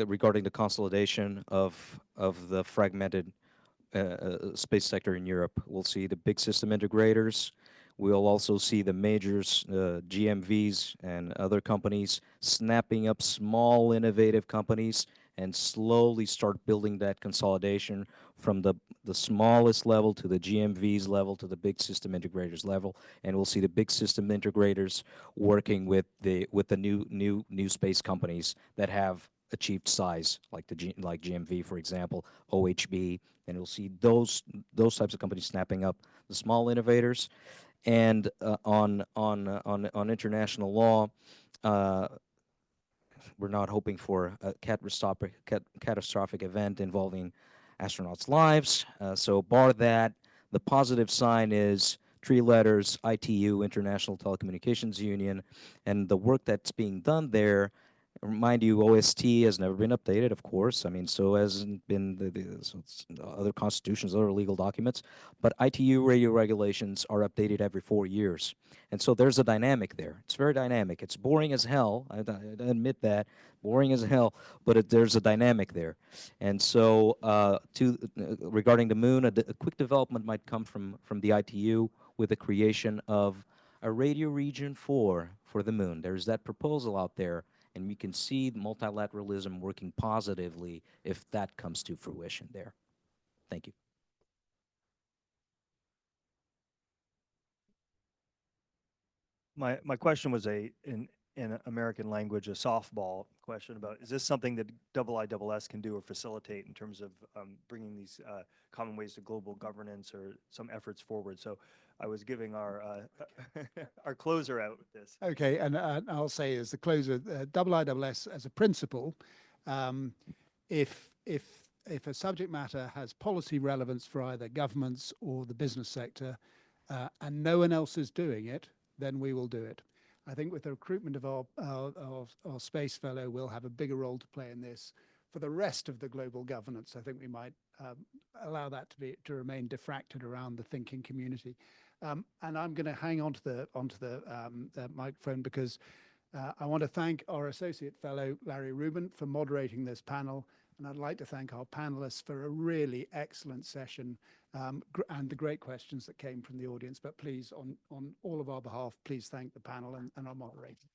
regarding the consolidation of the fragmented space sector in Europe. We'll see the big system integrators. We'll also see the majors, GMVs and other companies snapping up small innovative companies and slowly start building that consolidation from the smallest level to the GMVs level to the big system integrators level. And we'll see the big system integrators working with the new space companies that have achieved size, like like GMV, for example, OHB, and we'll see those types of companies snapping up the small innovators. And on international law, we're not hoping for a catastrophic event involving astronauts' lives. So bar that, the positive sign is three letters: ITU, International Telecommunications Union, and the work that's being done there. Remind you, OST has never been updated, of course. I mean, so hasn't been the other constitutions, other legal documents. But ITU radio regulations are updated every 4 years. And so there's a dynamic there. It's very dynamic. It's boring as hell. I admit that. Boring as hell. But there's a dynamic there. And so regarding the moon, a quick development might come from the ITU with the creation of a radio region for the moon. There's that proposal out there. And we can see multilateralism working positively if that comes to fruition there. Thank you. my question was in American language, a softball question about, is this something that IISS can do or facilitate in terms of bringing these common ways to global governance or some efforts forward? So I was giving our our closer out with this. Okay, and I'll say as the closer, IISS as a principle, if a subject matter has policy relevance for either governments or the business sector, and no one else is doing it, then we will do it. I think with the recruitment of our space fellow, we'll have a bigger role to play in this. For the rest of the global governance, I think we might allow that to remain diffracted around the thinking community. And I'm going to hang on to the microphone because I want to thank our associate fellow, Larry Rubin, for moderating this panel. And I'd like to thank our panelists for a really excellent session and the great questions that came from the audience. But please, on all of our behalf, please thank the panel and our moderator.